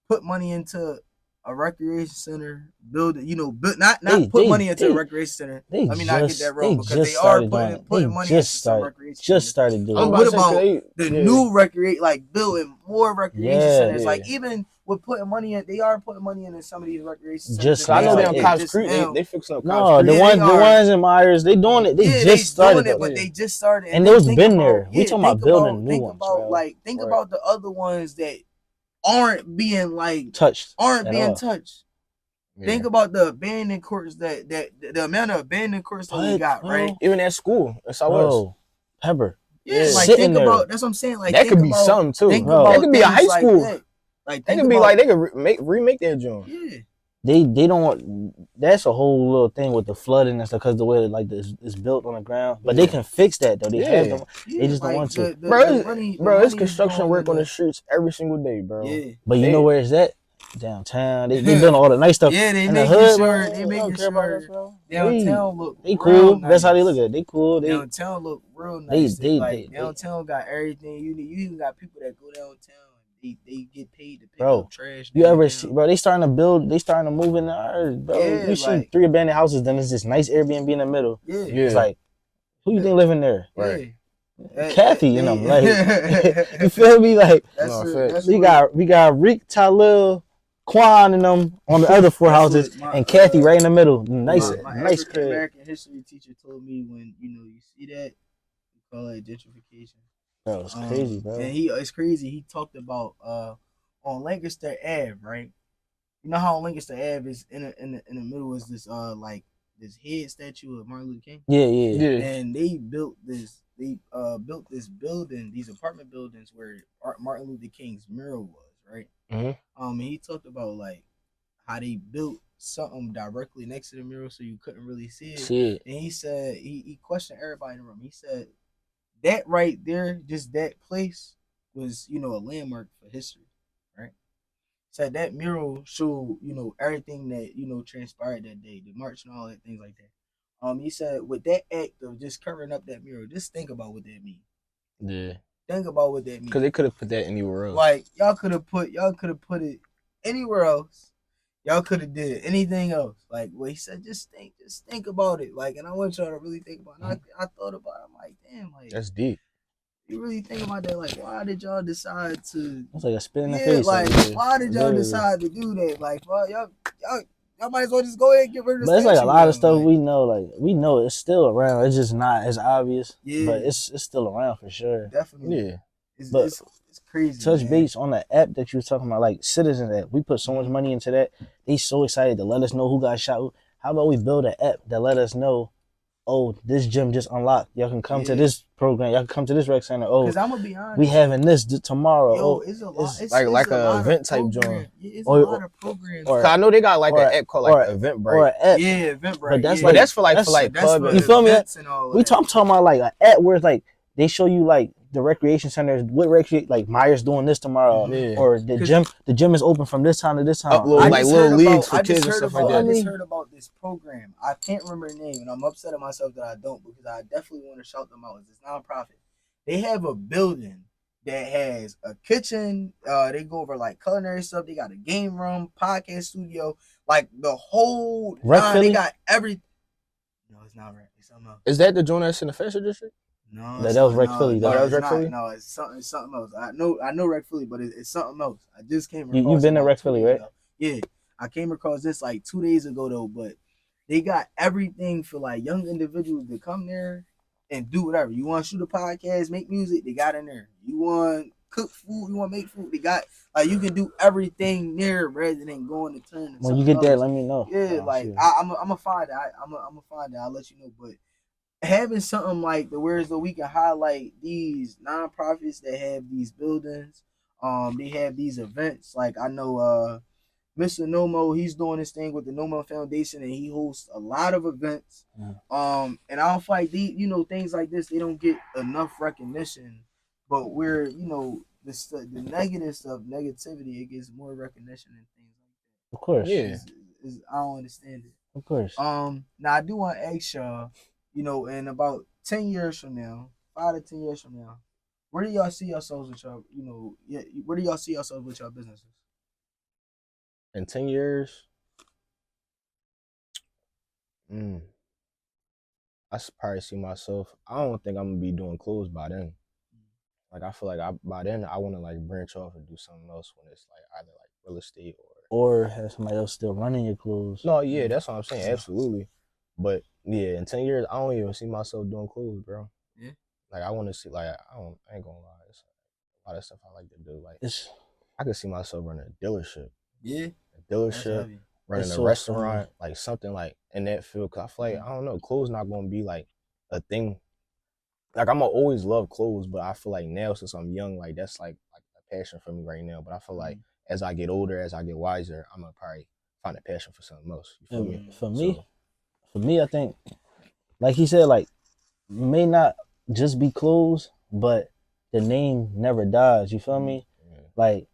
put money into a recreation center, build it, not put money into a recreation center. Let me not get that wrong because they are putting money into some recreation centers. Started doing. But what about the new like building more recreation centers? Yeah. Like even with putting money in, they are putting money into some of these recreation centers. Just I know now. they on Cops Creek. They fixing up Cops No, Creek. the ones in Myers, they doing it. They just started doing it, but they just started. And those been there. We talking about building new ones, bro. Think about the other ones that aren't being like touched. Yeah. Think about the abandoned courts that the amount of abandoned courts that we got, right? Even at school, in Southwest. Pepper. Yeah, like think about that's what I'm saying. Like that could be something too. That could be a high school. Like that could be like they could remake their joint. Yeah. They don't. That's a whole little thing with the flooding and stuff because the way like this is built on the ground. But they can fix that though. They have them. They just don't want to. Bro, it's construction work on the streets every single day, bro. Yeah. But you know where it's at? Downtown. They doing all the nice stuff. Yeah, they in making the hood, sure they making sure downtown look. They cool. Nice. That's how they look at it. They cool. Downtown look real nice. Downtown got everything. You even got people that go downtown. They get paid to pick up trash. You ever see, bro? They starting to build. They starting to move in there, bro. Yeah, you see 3 abandoned houses, then there's this nice Airbnb in the middle. Yeah, it's like, who you think living there? Right. Kathy and them, like, you feel me? Like, we got Rick, Talil, Quan and them on the other 4 houses, and Kathy right in the middle. Nice crib. American history teacher told me when you see that, you call it gentrification. Bro, it's crazy, bro. And it's crazy. He talked about on Lancaster Ave, right? You know how on Lancaster Ave is in the middle is this like this head statue of Martin Luther King. Yeah. And they built this. They built this building, these apartment buildings where Martin Luther King's mural was, right? Mm-hmm. And he talked about like how they built something directly next to the mural so you couldn't really see it. And he said he questioned everybody in the room. He said, that right there, just that place was, you know, a landmark for history, right? So that mural showed, you know, everything that, you know, transpired that day, the march and all that things like that. He said with that act of just covering up that mural, just think about what that means. Yeah. Think about what that means. Because they could have put that anywhere else. Like y'all could have put it anywhere else. Y'all could have did anything else. Like what he said, just think about it. Like, and I want y'all to really think about it. And I thought about it. I'm like, damn, like That's deep. you really think about that. Like, why did y'all decide to? It's like a spin in the face. Like, why did y'all decide to do that? Like, well, y'all might as well just go ahead and get rid of the But it's like a lot of stuff like, we know it's still around. It's just not as obvious. Yeah. But it's still around for sure. Definitely. Yeah. It's crazy. Touch base on the app that you were talking about, like Citizen app. We put so much money into that. They so excited to let us know who got shot. How about we build an app that let us know, oh, this gym just unlocked. Y'all can come to this program. Y'all can come to this rec center. Oh, because I'm gonna be honest, we having this tomorrow. Yo, oh, it's a lot. It's like a event type joint. It's a lot of programs. Cause I know they got like an app called like Eventbrite. Or an app. Yeah, Eventbrite. But that's but that's for like club. You feel me? We talking about like an app where it's like they show you like the recreation centers, like Myers doing this tomorrow, or the gym is open from this time to this time. Upload like little leagues for kids and stuff like that. I just heard about this program. I can't remember the name, and I'm upset at myself that I don't, because I definitely want to shout them out. It's nonprofit. They have a building that has a kitchen. They go over like culinary stuff. They got a game room, podcast studio, like the whole. They got everything. No, it's not right. It's something else. Is that the joint that's in the Fashion District? No, that was Rec Philly. That was Rec Philly. No, it's something else. I know Rec Philly, but it's something else. I just came across. You've been to Rec Philly, right? Yeah, I came across this like 2 days ago though. But they got everything for like young individuals to come there and do whatever. You want to shoot a podcast, make music, they got in there. You want cook food, you want to make food, they got like you can do everything there rather than going to turn. When you get there, let me know. Yeah, I'm gonna find it. I'm gonna find it. I'll let you know, but. Having something like the whereas we can highlight these nonprofits that have these buildings, they have these events. Like I know Mr. Nomo, he's doing this thing with the Nomo Foundation, and he hosts a lot of events. And I don't feel like things like this, they don't get enough recognition. But where the negative stuff, negativity, it gets more recognition and things like that. Of course, yeah. I don't understand it. Of course. Now I do want to ask y'all. In about 10 years from now, 5 to 10 years from now, where do y'all see yourselves with y'all, where do y'all see yourselves with y'all businesses? In 10 years? I probably see myself, I don't think I'm going to be doing clothes by then. Like, I feel like by then, I want to, like, branch off and do something else when it's, like, either, like, real estate or have somebody else still running your clothes. No, yeah, that's what I'm saying, absolutely. But yeah, in 10 years, I don't even see myself doing clothes, bro. Yeah. Like I want to see, like I ain't gonna lie, it's a lot of stuff I like to do. Like I could see myself running a dealership. Yeah. A dealership, running a restaurant, like something like in that field. Cause I feel like I don't know, clothes not gonna be like a thing. Like I'm gonna always love clothes, but I feel like now since I'm young, like that's like a passion for me right now. But I feel like as I get older, as I get wiser, I'm gonna probably find a passion for something else. You feel me? For me, I think, like he said, like, may not just be clothes, but the name never dies. You feel me? Yeah. Like,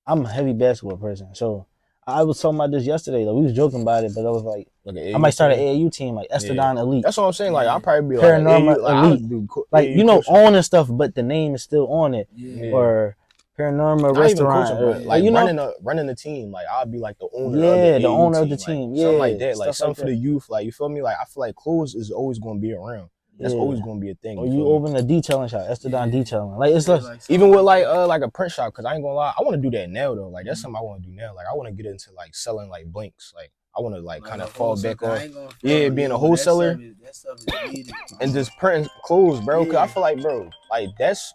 I'm a heavy basketball person. So, I was talking about this yesterday. Like, we was joking about it, but I was like I might start an AAU team, like Estadon Elite. That's what I'm saying. Like, I'll probably be PRMA like, Elite. Like, owning stuff, but the name is still on it. Yeah. Or PRMA restaurant, coaching, like running the team. Like I'll be like the owner. Yeah, of the owner of the team. Like, something like that. Like something for the youth. Like you feel me? Like I feel like clothes is always going to be around. That's always going to be a thing. Or you open a detailing shop, Estadon detailing. Like it's like even with like a print shop. Cause I ain't gonna lie, I want to do that now though. Like that's something I want to do now. Like I want to get into like selling like blinks. Like I want to like kind of fall back off. Being a wholesaler and just printing clothes, bro. Cause I feel like, bro, like that's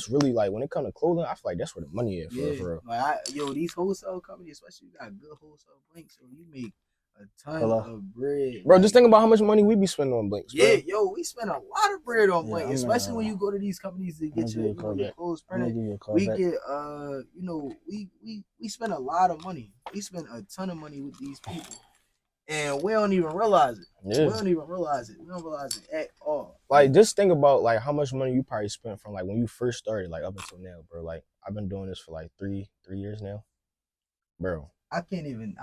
really like when it comes to clothing, I feel like that's where the money is for real. Like these wholesale companies, especially you got good wholesale blinks, so you make a ton of bread. Bro, just think about how much money we be spending on blinks. Bro. Yeah, we spend a lot of bread on blinks, especially when you go to these companies to get your clothes printed. We get we spend a lot of money. We spend a ton of money with these people. and we don't even realize it. Yeah. We don't even realize it. We don't realize it at all. Like, just think about like how much money you probably spent from like when you first started, like up until now, bro. Like, I've been doing this for like three years now, bro. I can't even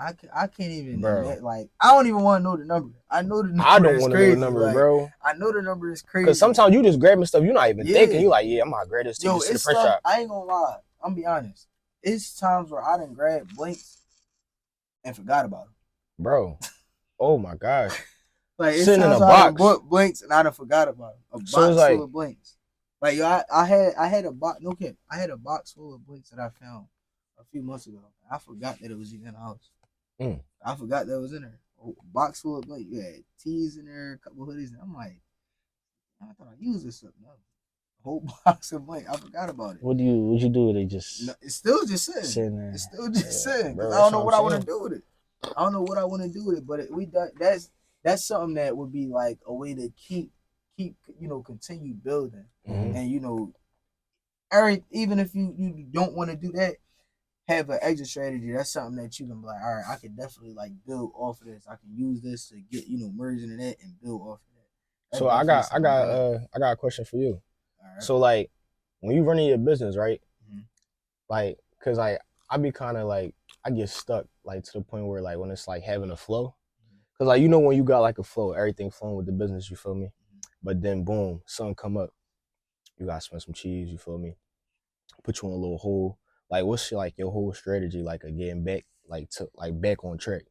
Bro. admit, like, I don't even want to know the number. I know the number. I don't want to know the number, like, bro. I know the number is crazy. Because sometimes you just grabbing stuff you're not even thinking. You like, yeah, I'm gonna grab this to it's the press stuff, shop. I ain't gonna lie. I'm gonna be honest. It's times where I done grabbed blinks and forgot about them. Bro. Oh my gosh. Like, it's sitting in a times box. I done bought blinks and I done forgot about them. A So box it's like, full of blinks. Like, yo, I had a box. No kidding. I had a box full of blinks that I found a few months ago. I forgot that it was even in the house. I forgot that it was in there. A box full of blinks. You had tees in there, a couple hoodies. And I'm like, I thought I used this stuff. No. A whole box of blinks. I forgot about it. What you do with it? Just no, it's still just sitting. there. It's still just sitting. Bro, I don't know what I want to do with it. I don't know what I want to do with it. But that's something that would be like a way to keep continue building. And even if you don't want to do that, have an exit strategy. That's something that you can be like, all right, I can definitely like build off of this. I can use this to get merge into that and build off of that. So I got a question for you. All right. So like when you running your business, right? Mm-hmm. Like, cause like I be kind of like I get stuck like to the point where like when it's like having a flow, cause like when you got like a flow, everything flowing with the business, you feel me? But then boom, something come up, you gotta spend some cheese, you feel me? Put you in a little hole. Like, what's your whole strategy like of getting back back on track?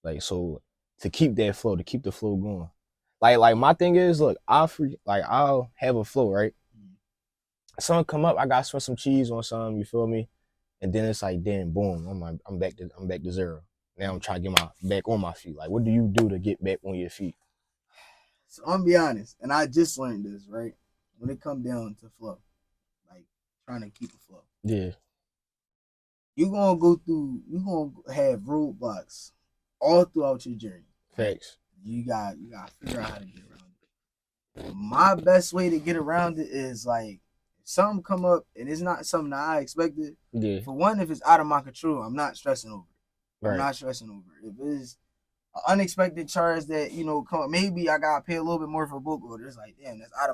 Like, so to keep that flow, to keep the flow going. Like my thing is, look, I'll have a flow, right? Something come up, I gotta spend some cheese on something, you feel me? And then it's like, damn, boom, I'm back to zero. Now I'm trying to get back on my feet. Like, what do you do to get back on your feet? So I'm gonna be honest, and I just learned this, right? When it comes down to flow, like trying to keep a flow. Yeah. You're gonna have roadblocks all throughout your journey. Facts. You got to figure out how to get around it. My best way to get around it is like if something come up and it's not something that I expected. Yeah. For one, if it's out of my control, I'm not stressing over it. Right. I'm not stressing over it. If it's an unexpected charge that come up, maybe I gotta pay a little bit more for a book order. It's like, damn, it's out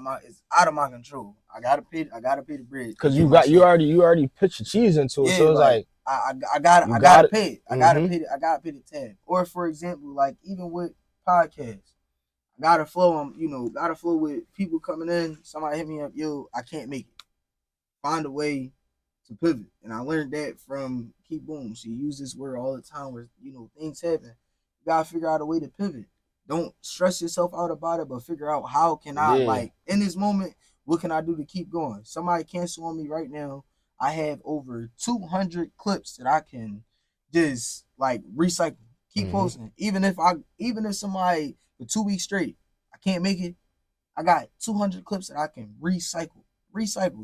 of my control. I gotta pay the bridge. Cause you already put your cheese into it, so it's like I gotta pay it. I gotta pay the tab. Or for example, like even with podcasts, I gotta flow with people coming in. Somebody hit me up, yo, I can't make it. Find a way to pivot. And I learned that from Keep Boom. She uses this word all the time where things happen. You gotta figure out a way to pivot. Don't stress yourself out about it, but figure out how can I like in this moment, what can I do to keep going? Somebody cancel on me right now. I have over 200 clips that I can just like recycle. Keep posting. Even if somebody for 2 weeks straight, I can't make it, I got 200 clips that I can recycle.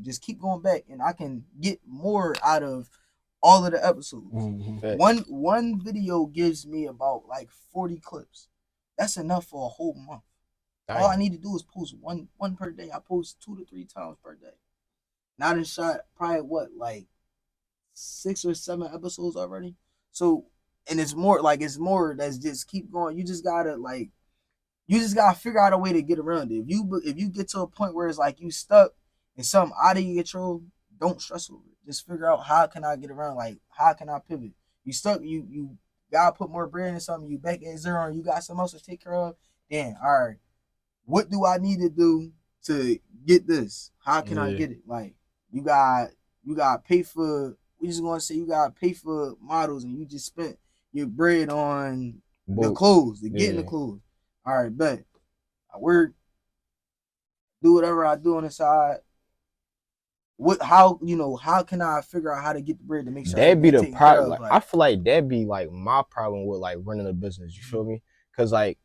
Just keep going back and I can get more out of all of the episodes. One video gives me about like 40 clips. That's enough for a whole month. All I need to do is post one per day. I post 2 to 3 times per day. Now I done shot probably like 6 or 7 episodes already. So, and it's more that's just keep going. You just gotta figure out a way to get around it. If you get to a point where it's like you stuck and something out of your control, don't stress over it. Just figure out how can I get around, like how can I pivot. You stuck, you gotta put more bread in something, you back at zero and you got something else to take care of, then all right, what do I need to do to get this? How can I get it? Like you got pay for, we just gonna say you gotta pay for models and you just spent your bread on the clothes, getting the clothes. All right, bet. I work, do whatever I do on the side. How can I figure out how to get the bread to make sure that'd be the problem? Like, I feel like that'd be like my problem with like running a business. You feel me? Cause like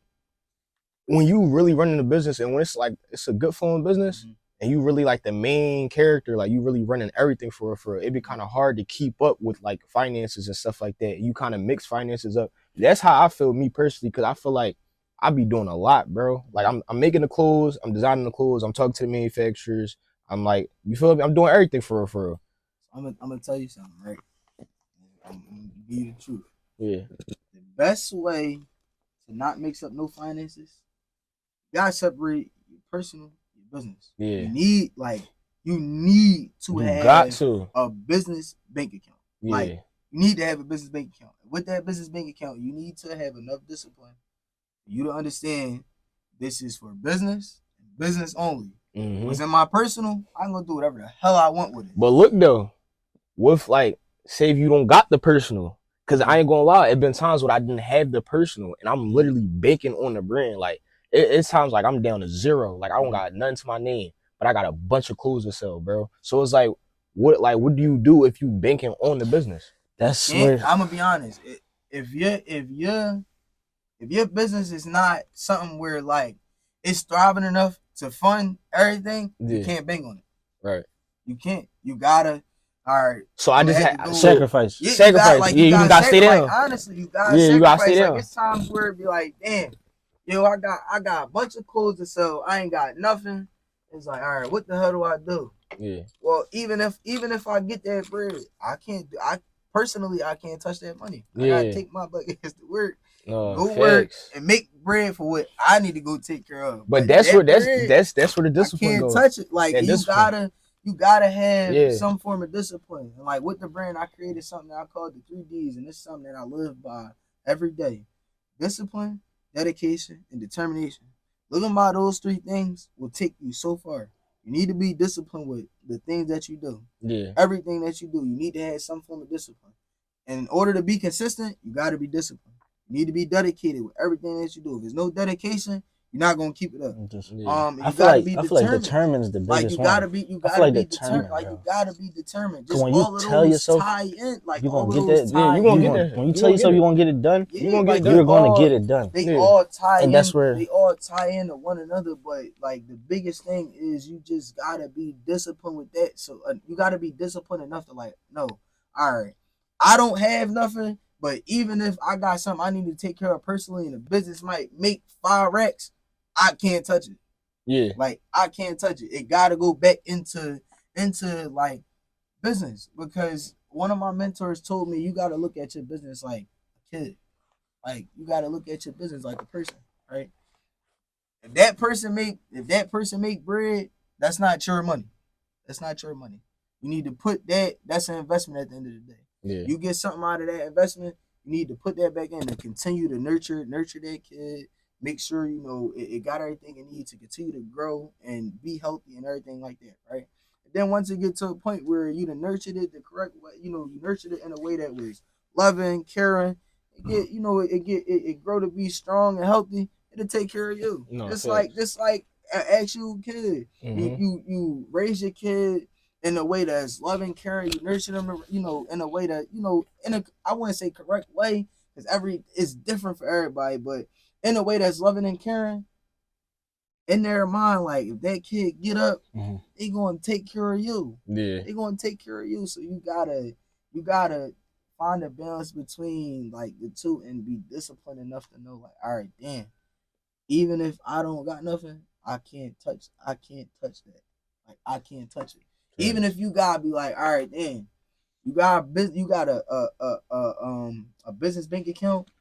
when you really running a business and when it's a good flowing business and you really like the main character, like you really running everything for it, it'd be kind of hard to keep up with like finances and stuff like that. You kind of mix finances up. That's how I feel, me personally, because I feel like I be doing a lot, bro. Like I'm making the clothes, I'm designing the clothes, I'm talking to the manufacturers. I'm like, you feel me? I'm doing everything for real. I'm gonna tell you something, right? I'm gonna give you the truth. Yeah. The best way to not mix up no finances, you gotta separate your personal, your business. Yeah. You need to You have got to. a business bank account. Yeah. Like, you need to have a business bank account. With that business bank account, you need to have enough discipline for you to understand this is for business, business only. Mm-hmm. What's in my personal, I'm gonna do whatever the hell I want with it. But look though, with like, say if you don't got the personal, cause I ain't gonna lie, it been times where I didn't have the personal, and I'm literally banking on the brand. Like it's times like I'm down to zero, like I don't got nothing to my name, but I got a bunch of clothes to sell, bro. So it's like, what do you do if you banking on the business? That's where I'm gonna be honest. If your business is not something where like it's thriving enough to fund everything, you can't bank on it. Right. You can't. You gotta. All right. So I just had sacrifice. Yeah, sacrifice. You gotta stay down. Like, honestly, you gotta sacrifice. You gotta stay down. Like, it's times where it be like, damn, yo, I got a bunch of clothes to sell. I ain't got nothing. It's like, all right, what the hell do I do? Yeah. Well, even if I get that bread, I can't touch that money. I gotta take my butt against the work. Go work and make bread for what I need to go take care of. But that's where that's where the discipline goes. I can't touch it. Like, you gotta have some form of discipline. And like with the brand, I created something that I called the 3Ds, and it's something that I live by every day: discipline, dedication, and determination. Living by those 3 things will take you so far. You need to be disciplined with the things that you do. Yeah. Everything that you do, you need to have some form of discipline. And in order to be consistent, you got to be disciplined. You need to be dedicated with everything that you do. If there's no dedication, you're not gonna keep it up. I feel like determined is the biggest one. You gotta be determined. Like, you gotta be determined. Just when you tell yourself tie in, like, you all gonna get that, you gonna get that. When you tell yourself you gonna get it done, you're gonna get it done. They all tie in. That's where they all tie into one another. But like, the biggest thing is you just gotta be disciplined with that. So you gotta be disciplined enough to like, no, all right, I don't have nothing. But even if I got something I need to take care of personally, and the business might make 5 racks, I can't touch it. Yeah. Like, I can't touch it. It gotta go back into like business, because one of my mentors told me you gotta look at your business like a kid. Like, you gotta look at your business like a person, right? If that person make bread, that's not your money. That's not your money. You need to put that's an investment at the end of the day. Yeah. You get something out of that investment, you need to put that back in and continue to nurture that kid. Make sure, it got everything it needs to continue to grow and be healthy and everything like that, right? And then once it gets to a point where you nurtured it the correct way, you nurtured it in a way that was loving, caring, it grow to be strong and healthy. It'll take care of you. Just like an actual kid. Mm-hmm. You raise your kid in a way that's loving, caring. You nurture them, in a way that, I wouldn't say correct way, because it's different for everybody, but in a way that's loving and caring. In their mind, like, if that kid get up, they gonna take care of you. Yeah. They gonna take care of you. So you gotta find a balance between like the two and be disciplined enough to know, like, all right, damn, even if I don't got nothing, I can't touch that. Like, I can't touch it. Sure. Even if you gotta be like, all right, damn, you got a business bank account,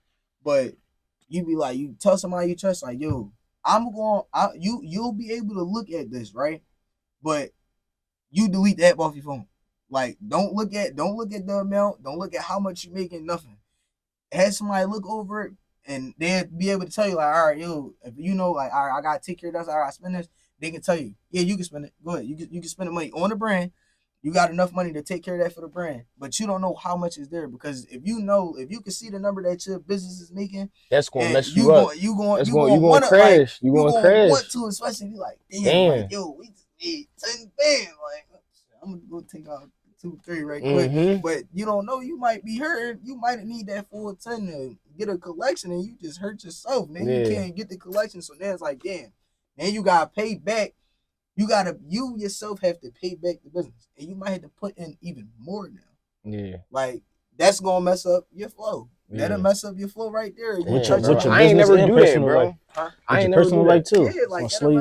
but you be like, you tell somebody you trust, like, yo, you'll be able to look at this, right? But you delete the app off your phone. Like, don't look at the amount, don't look at how much you're making, nothing. Have somebody look over it, and they'll be able to tell you, like, all right, yo, if like, all right, I gotta take care of this, I gotta spend this, they can tell you, yeah, you can spend it. Go ahead. You can spend the money on the brand. You got enough money to take care of that for the brand, but you don't know how much is there, because if you can see the number that your business is making, that's gonna mess you up. You gonna crash. You gonna crash. Want to, especially be like, damn. Like, yo, we just made 10 bands. Like, I'm gonna go take out 2, 3 right quick. But you don't know, you might be hurting. You might need that full 10 to get a collection, and you just hurt yourself. Then you can't get the collection, so then it's like, damn. Then you gotta pay back. You yourself have to pay back the business, and you might have to put in even more now. Yeah, like, that's gonna mess up your flow. Yeah. That'll mess up your flow right there. I ain't never do that, bro. I ain't your never personal do life that. too. Yeah, It's like gonna that'll slow you.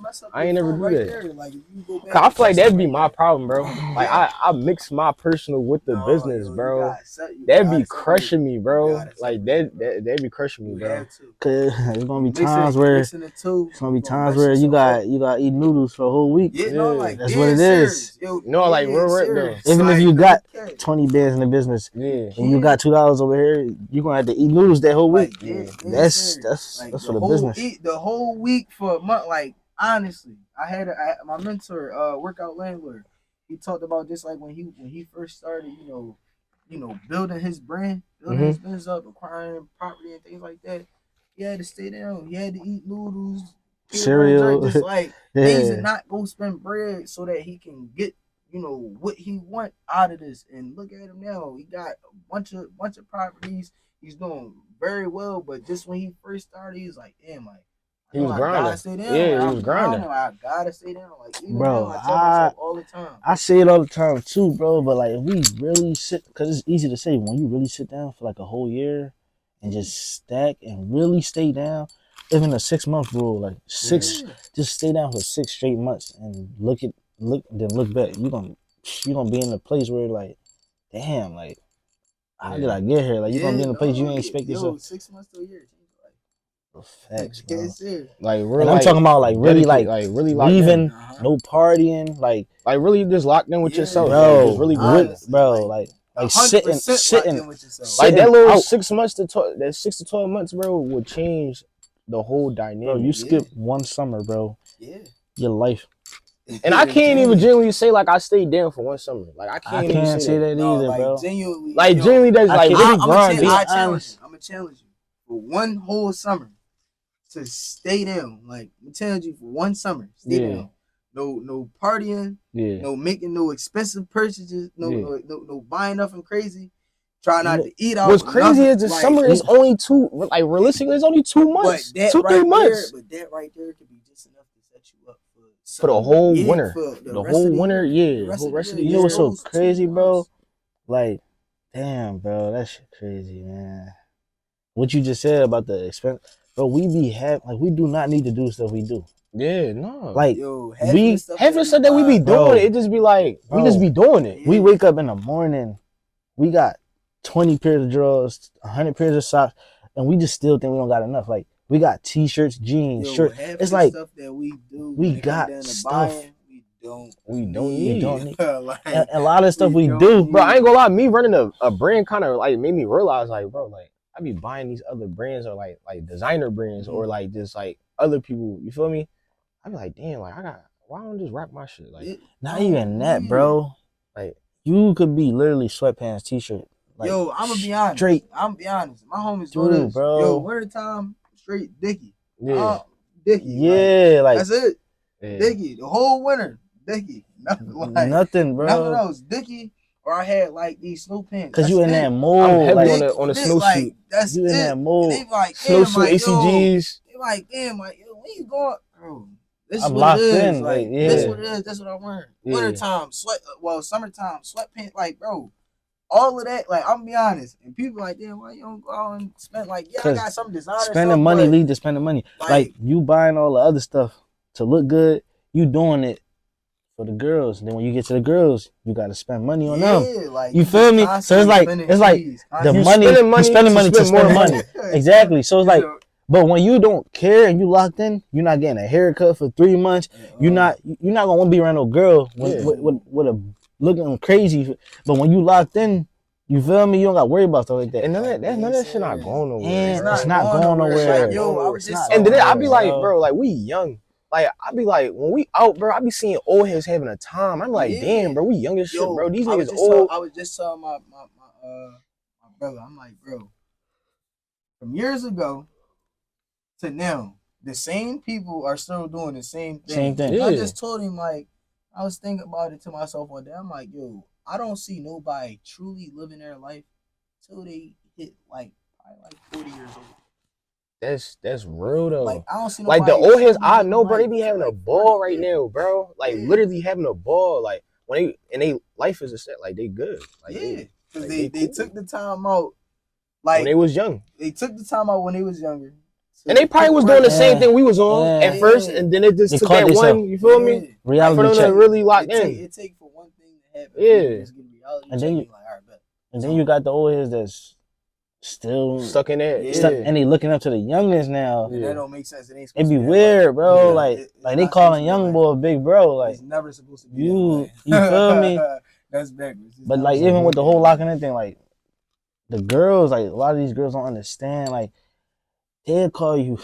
mess up I your ain't never flow do right that. there. Like if you go back. Cause I and feel like text that'd be somebody my problem, bro. Like Yeah. I mix my personal with the No, business, yo, bro. you That'd be gotta separate crushing me, You bro. gotta Like separate it, bro. that'd be crushing me, You bro. have to. Cause it's gonna You be times you where mixing the two. it's gonna be You gonna times mess where yourself up. you got to eat noodles for a whole week. Yeah, no, Yeah. like That's what dead it serious. is. Yo, No, like dead real rip though. serious. Even if Like, you no got cap. 20 bands in the business Yeah. and you got $2 over here, you gonna have to eat noodles that whole week. Like Yeah. dead serious. Like That's for the business. The whole week for a month. Like honestly, my mentor, workout landlord. He talked about this like when he first started, building his brand, building his business up, acquiring property and things like that. He had to stay down. He had to eat noodles, Cereal. just like things, and Yeah. not go spend bread so that he can get what he want out of this. And look at him now. He got a bunch of properties. He's doing very well. But just when he first started, he's like, damn, like He was I grinding. gotta stay down. Yeah, Like, he I'm was grinding. I gotta stay down. Like even Bro, now, I tell myself all the time. I say it all the time too, bro. But like, if we really sit, because it's easy to say when you really sit down for like a whole year and just stack and really stay down, even a 6-month rule, like just stay down for 6 straight months and then look back. You gonna be in a place where like, damn, like, how did I get here? Like, you gonna be in a place you ain't expect yourself. 6 months to a year. Facts, bro. Like real, And I'm talking about like really dedicate, like really locked leaving, in. no partying, like really just locked in with yourself. bro, Like just really grinding. like 100% with yourself. Like that little out. 6 months that 6 to 12 months, bro, would change the whole dynamic. Bro, you skip one summer, bro. Yeah. Your life. And I can't even genuinely say like I stayed down for one summer. Like I can't even say that. either, like, bro. Genuinely, Like genuinely, that's like really grinding. I'm gonna challenge you for one whole summer to stay down. Like I'm challenge you for one summer, stay down. No partying. No making no expensive purchases. No buying nothing crazy. Try not to eat out. What's crazy is the summer is only realistically it's only 2 months, 2-3 months. But that right there could be just enough to set you up for the whole winter. The whole winter, the rest of the year. You know what's so crazy, bro? Like, damn, bro, that shit crazy, man. What you just said about the expense, bro. We do not need to do stuff we do. Yeah, no. Like half the stuff that we be doing, it just be like we just be doing it. We wake up in the morning, we got 20 pairs of drawers, 100 pairs of socks, and we just still think we don't got enough. Like we got t-shirts, jeans, shirts. It's like stuff that we do. We got stuff we don't need. Like, and a lot of stuff we do, bro. I ain't gonna lie. Me running a brand kind of like made me realize, like, bro, like I be buying these other brands or like designer brands or like just like other people. You feel me? I be like, damn, like why don't I just rock my shit? Like not even that, bro. Like you could be literally sweatpants, t-shirt. Like, yo, I'm gonna be honest. My homies do this, bro. Yo, winter time, straight Dickie. Yeah. Dickie. Yeah, like that's it. Yeah. Dickie, the whole winter, Dickie. Nothing, bro. Nothing else, Dickie. Or I had like these snow pants. Cause you in that mold. I'm heavy like, on the snowsuit. That's you in that mold. They like, snowsuit, ACGs. They like, damn, like, yo, when you going, bro? This is I'm what locked it is. in. Like, yeah. This is what it is. That's what I'm wearing. Yeah. Wintertime, summertime, sweatpants. Like, bro, all of that. Like, I'm gonna be honest. And people like, damn, why you don't go out and spend? Like, yeah, I got some designer spending stuff, money lead to spending money. Like you buying all the other stuff to look good. You doing it for the girls. Then when you get to the girls, you gotta spend money on them. Like, you feel me? So it's like the money. You spending money to spend money. Exactly. So it's like. But when you don't care and you locked in, you're not getting a haircut for 3 months. You're not gonna want to be around no girl with a looking crazy. But when you locked in, you feel me? You don't got to worry about stuff like that. And none of that shit not going nowhere. And it's not going nowhere. Like, yo, I was just and then I be like, bro, like we young. Like I be like, when we out, bro, I be seeing old heads having a time. I'm like, damn, bro, we young as shit, bro. These niggas old. I was just telling my brother, I'm like, bro, from years ago to now, the same people are still doing the same thing. Yeah. I just told him, like, I was thinking about it to myself one day. I'm like, yo, I don't see nobody truly living their life till they hit like probably like 40 years old. That's real though. Like I don't see like the old heads I know, bro. They be having a ball right now, bro. Like literally having a ball. Like when they life is a set. Like they good. Like because they took the time out. Like when they was young. They took the time out when they was younger And they probably was doing the same thing we was on at first, Yeah. and then it just They took caught that themselves. one, you feel me? For Reality them check. to really lock in. It take for one thing to happen. Yeah. You just get a reality And check. then You like, all right, bet. And then you got the old heads that's still Stuck in that. Yeah. stuck, and they looking up to the youngest now. And that don't make sense. It ain't It supposed be to be that weird, way. bro. Yeah, like it's they not calling supposed to be that young way. boy big bro. Like It's never supposed to be you that way. feel me? That's backwards. It's But never like supposed even to with be the that whole way. locking in thing, like the girls, like a lot of these girls don't understand. Like they'll call you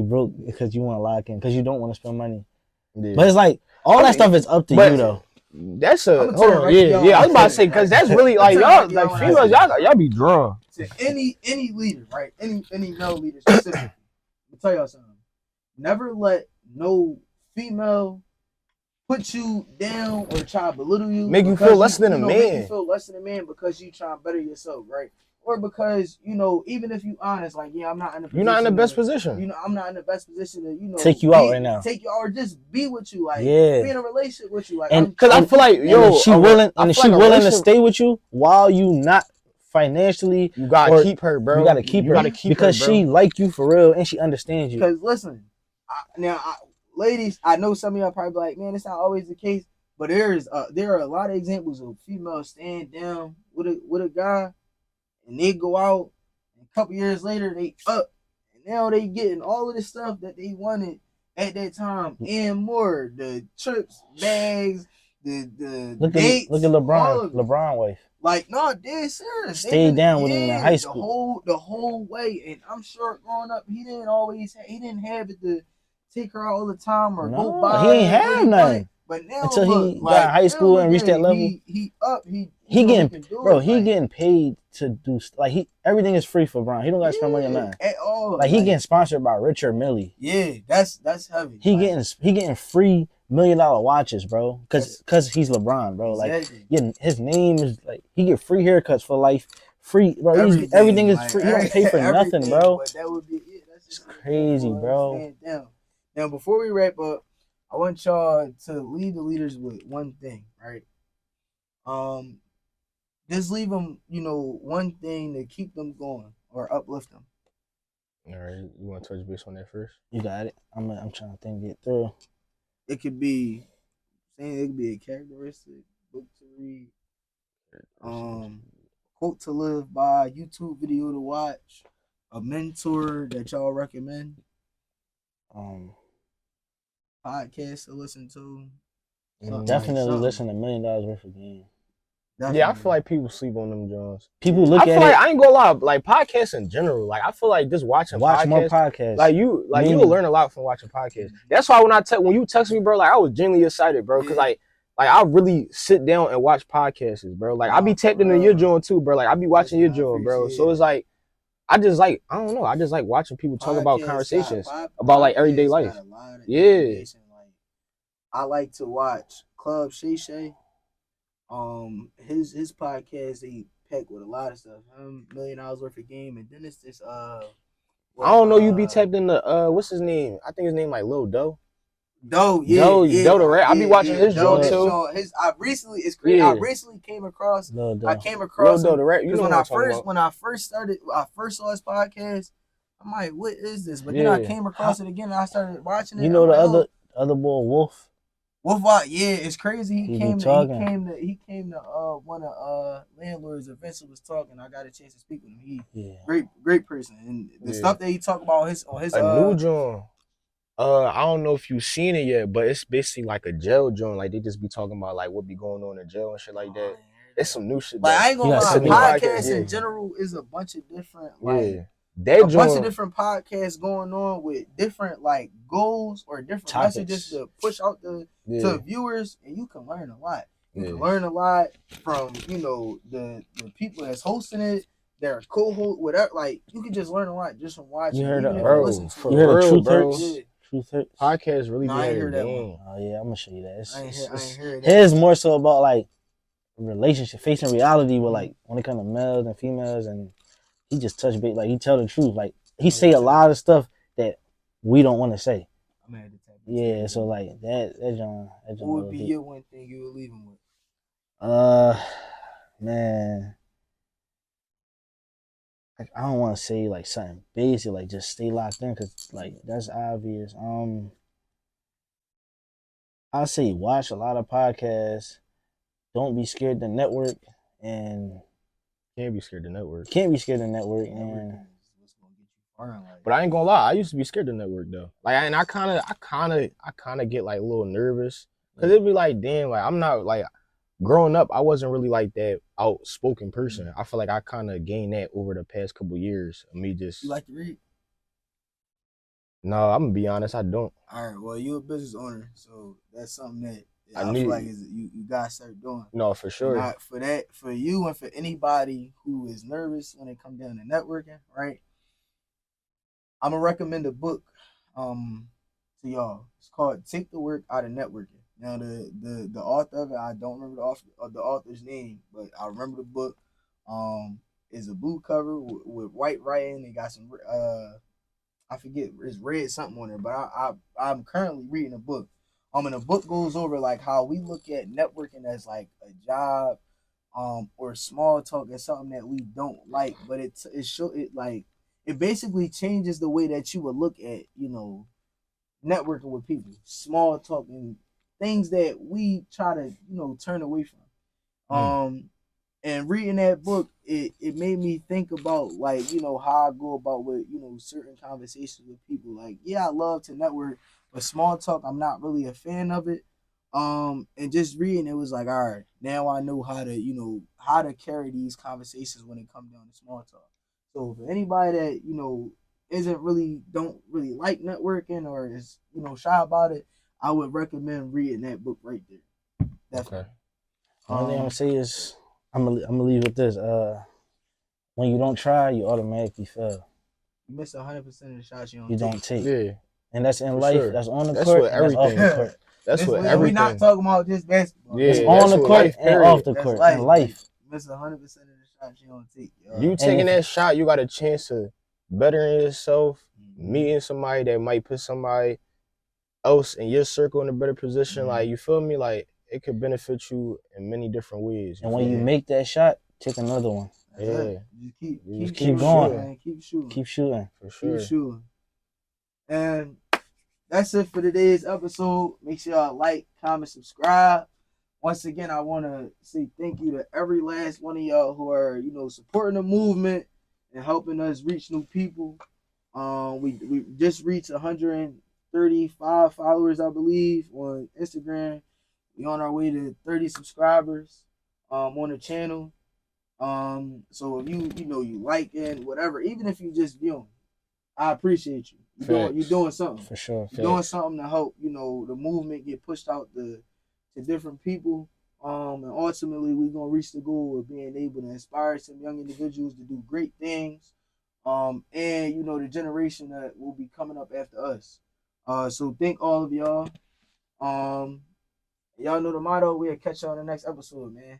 broke because you want to lock in because you don't want to spend money. Yeah. But it's like all that stuff is up to you though. That's a I'ma hold turn on, right to y'all. yeah. I was about to say because that's really like Turn y'all, right to y'all like when I females, say y'all be drawn. To any leader, right? Any male leader specifically. Let me tell y'all something. Never let no female put you down or try to belittle you. Make you because feel less than a Make you man. feel less than a man because you trying to better yourself, right? Or because, even if you honest, like, yeah, I'm not in the position. You're not in the best to, position. I'm not in the best position to, Take you out right now. Take you out or just be with you, like, Yeah. be in a relationship with you. Like, And because I feel like, and yo, if she willing, and if she like willing to stay with you while you not financially, you gotta keep her, bro. You gotta keep her because she like you for real and she understands you. Because listen, ladies, I know some of y'all probably be like, man, it's not always the case, but there are a lot of examples of females stand down with a guy, and they go out, and a couple years later they up, and now they getting all of the stuff that they wanted at that time and more. The trips, bags, the dates. Look at LeBron wife. Like, no, dead serious. Stayed down with him in high school. The whole way. And I'm sure growing up, he didn't have it to take her out all the time or go buy. He ain't have nothing. But now until he got high school and reached that level. He up. He getting paid to do everything is free for Brown. He don't got to spend money on nothing at all. Like he getting sponsored by Richard Millie. Yeah, that's heavy. He getting free $1 million watches, bro. Cause he's LeBron, bro. Exactly. Like his name is like he get free haircuts for life. Free, bro. Everything is free. He don't pay for nothing, bro. But that would be that's crazy, bro. Now before we wrap up, I want y'all to leave the leaders with one thing, right? Just leave them, one thing to keep them going or uplift them. All right, you want to touch base on that first? You got it. I'm trying to think it through. It could be a characteristic, book to read, quote to live by, YouTube video to watch, a mentor that y'all recommend, podcast to listen to. Definitely listen to $1 million worth of game. Definitely. Yeah, I feel like people sleep on them Jones. People look at it. I ain't gonna lie, like podcasts in general. Like I feel like just watch more podcasts. Like you'll learn a lot from watching podcasts. That's why when you text me, bro, like I was genuinely excited, bro, because like I really sit down and watch podcasts, bro. Like I be tapped into your joint too, bro. Like I be watching your joint, bro. So it's like I just like watching people talk about conversations about like everyday life. Yeah. I like to watch Club Shay Shay. His podcast, they pack with a lot of stuff. $1 million worth of game, and then it's this I don't know. You be tapped in the what's his name? I think his name like Lil Doe. Doe the Rat. I be watching his joint too. I recently came across. Lil Doe the Rat. You know when I first saw his podcast, I'm like, what is this? But then I came across it again, and I started watching it. You know the other boy Wolf. Wolf, it's crazy. He came to one of landlord's events and was talking. I got a chance to speak with him. Great person. And the stuff that he talked about on his new joint. I don't know if you've seen it yet, but it's basically like a jail joint. Like they just be talking about like what be going on in jail and shit like that. It's some new shit. Like I ain't gonna lie, podcasts in general is a bunch of different bunch of different podcasts going on with different like goals or different messages to push out to viewers, and you can learn a lot. You can learn a lot from the people that's hosting it, their co-host, whatever. Like you can just learn a lot just from watching. You heard it, bro? You heard of Truth Hurts? Truth Hurts podcast really. I ain't heard that one. Oh yeah, I'm gonna show you that. I ain't heard that. His more so about like relationship, facing reality with like when it comes to males and females, and he just touch base. Like he tell the truth. Like he say a lot of stuff that we don't want to say. Yeah, so like that John. What would be your one thing you would leave him with? Man, like, I don't want to say like something basic, like just stay locked in, cause like that's obvious. I say watch a lot of podcasts. Don't be scared to network, and Can't be scared to network. can't be scared to network. And Networking is what's gonna get you far in life. But I ain't gonna lie, I used to be scared to network though. Like, and I kind of get like a little nervous because it'd be like, damn, like I'm not like growing up, I wasn't really like that outspoken person. I feel like I kind of gained that over the past couple years of me just. You like to read? No, I'm gonna be honest, I don't. All right. Well, you're a business owner, so that's something that I I need- feel like you gotta start doing. No, for sure. Not for that, for you and for anybody who is nervous when it comes down to networking, right? I'm gonna recommend a book to y'all. It's called "Take the Work Out of Networking." Now the author of it, I don't remember the author's name, but I remember the book. Is a blue cover with white writing. They got some I forget, it's red something on there, but I'm currently reading a book. And the book goes over like how we look at networking as like a job, or small talk as something that we don't like, but it basically changes the way that you would look at, networking with people, small talk and things that we try to, turn away from. And reading that book, it made me think about like, how I go about with, certain conversations with people. Like, yeah, I love to network, but small talk, I'm not really a fan of it. And just reading it was like, all right, now I know how to carry these conversations when it comes down to small talk. So for anybody that, don't really like networking or is, shy about it, I would recommend reading that book right there. Definitely. Okay. one thing I'm gonna say is I'm gonna leave with this. When you don't try, you automatically fail. You miss 100% of the shots you You don't don't take. take. Yeah, And that's in for life. sure. That's on the That's court. what And that's off everything. the court. That's what We're everything. not talking about just basketball. Yeah, It's that's on the what court life, and period. off the That's court. life. And life. Miss 100% of the shots you don't take. You taking if- that shot, you got a chance to bettering yourself, meeting somebody that might put somebody else in your circle in a better position. Like, you feel me? Like, it could benefit you in many different ways. And when you make that shot, take another one. Just keep keep going. man. Keep shooting. Keep shooting. For sure. Keep shooting. And that's it for today's episode. Make sure y'all like, comment, subscribe. Once again, I want to say thank you to every last one of y'all who are, supporting the movement and helping us reach new people. We just reached 135 followers, I believe, on Instagram. We on our way to 30 subscribers on the channel. So if you liking whatever, even if you just viewing, I appreciate you. You're doing something. For sure. You're doing something to help, the movement get pushed out to different people. And ultimately we're gonna reach the goal of being able to inspire some young individuals to do great things. And the generation that will be coming up after us. So thank all of y'all. Y'all know the motto. We'll catch y'all in the next episode, man.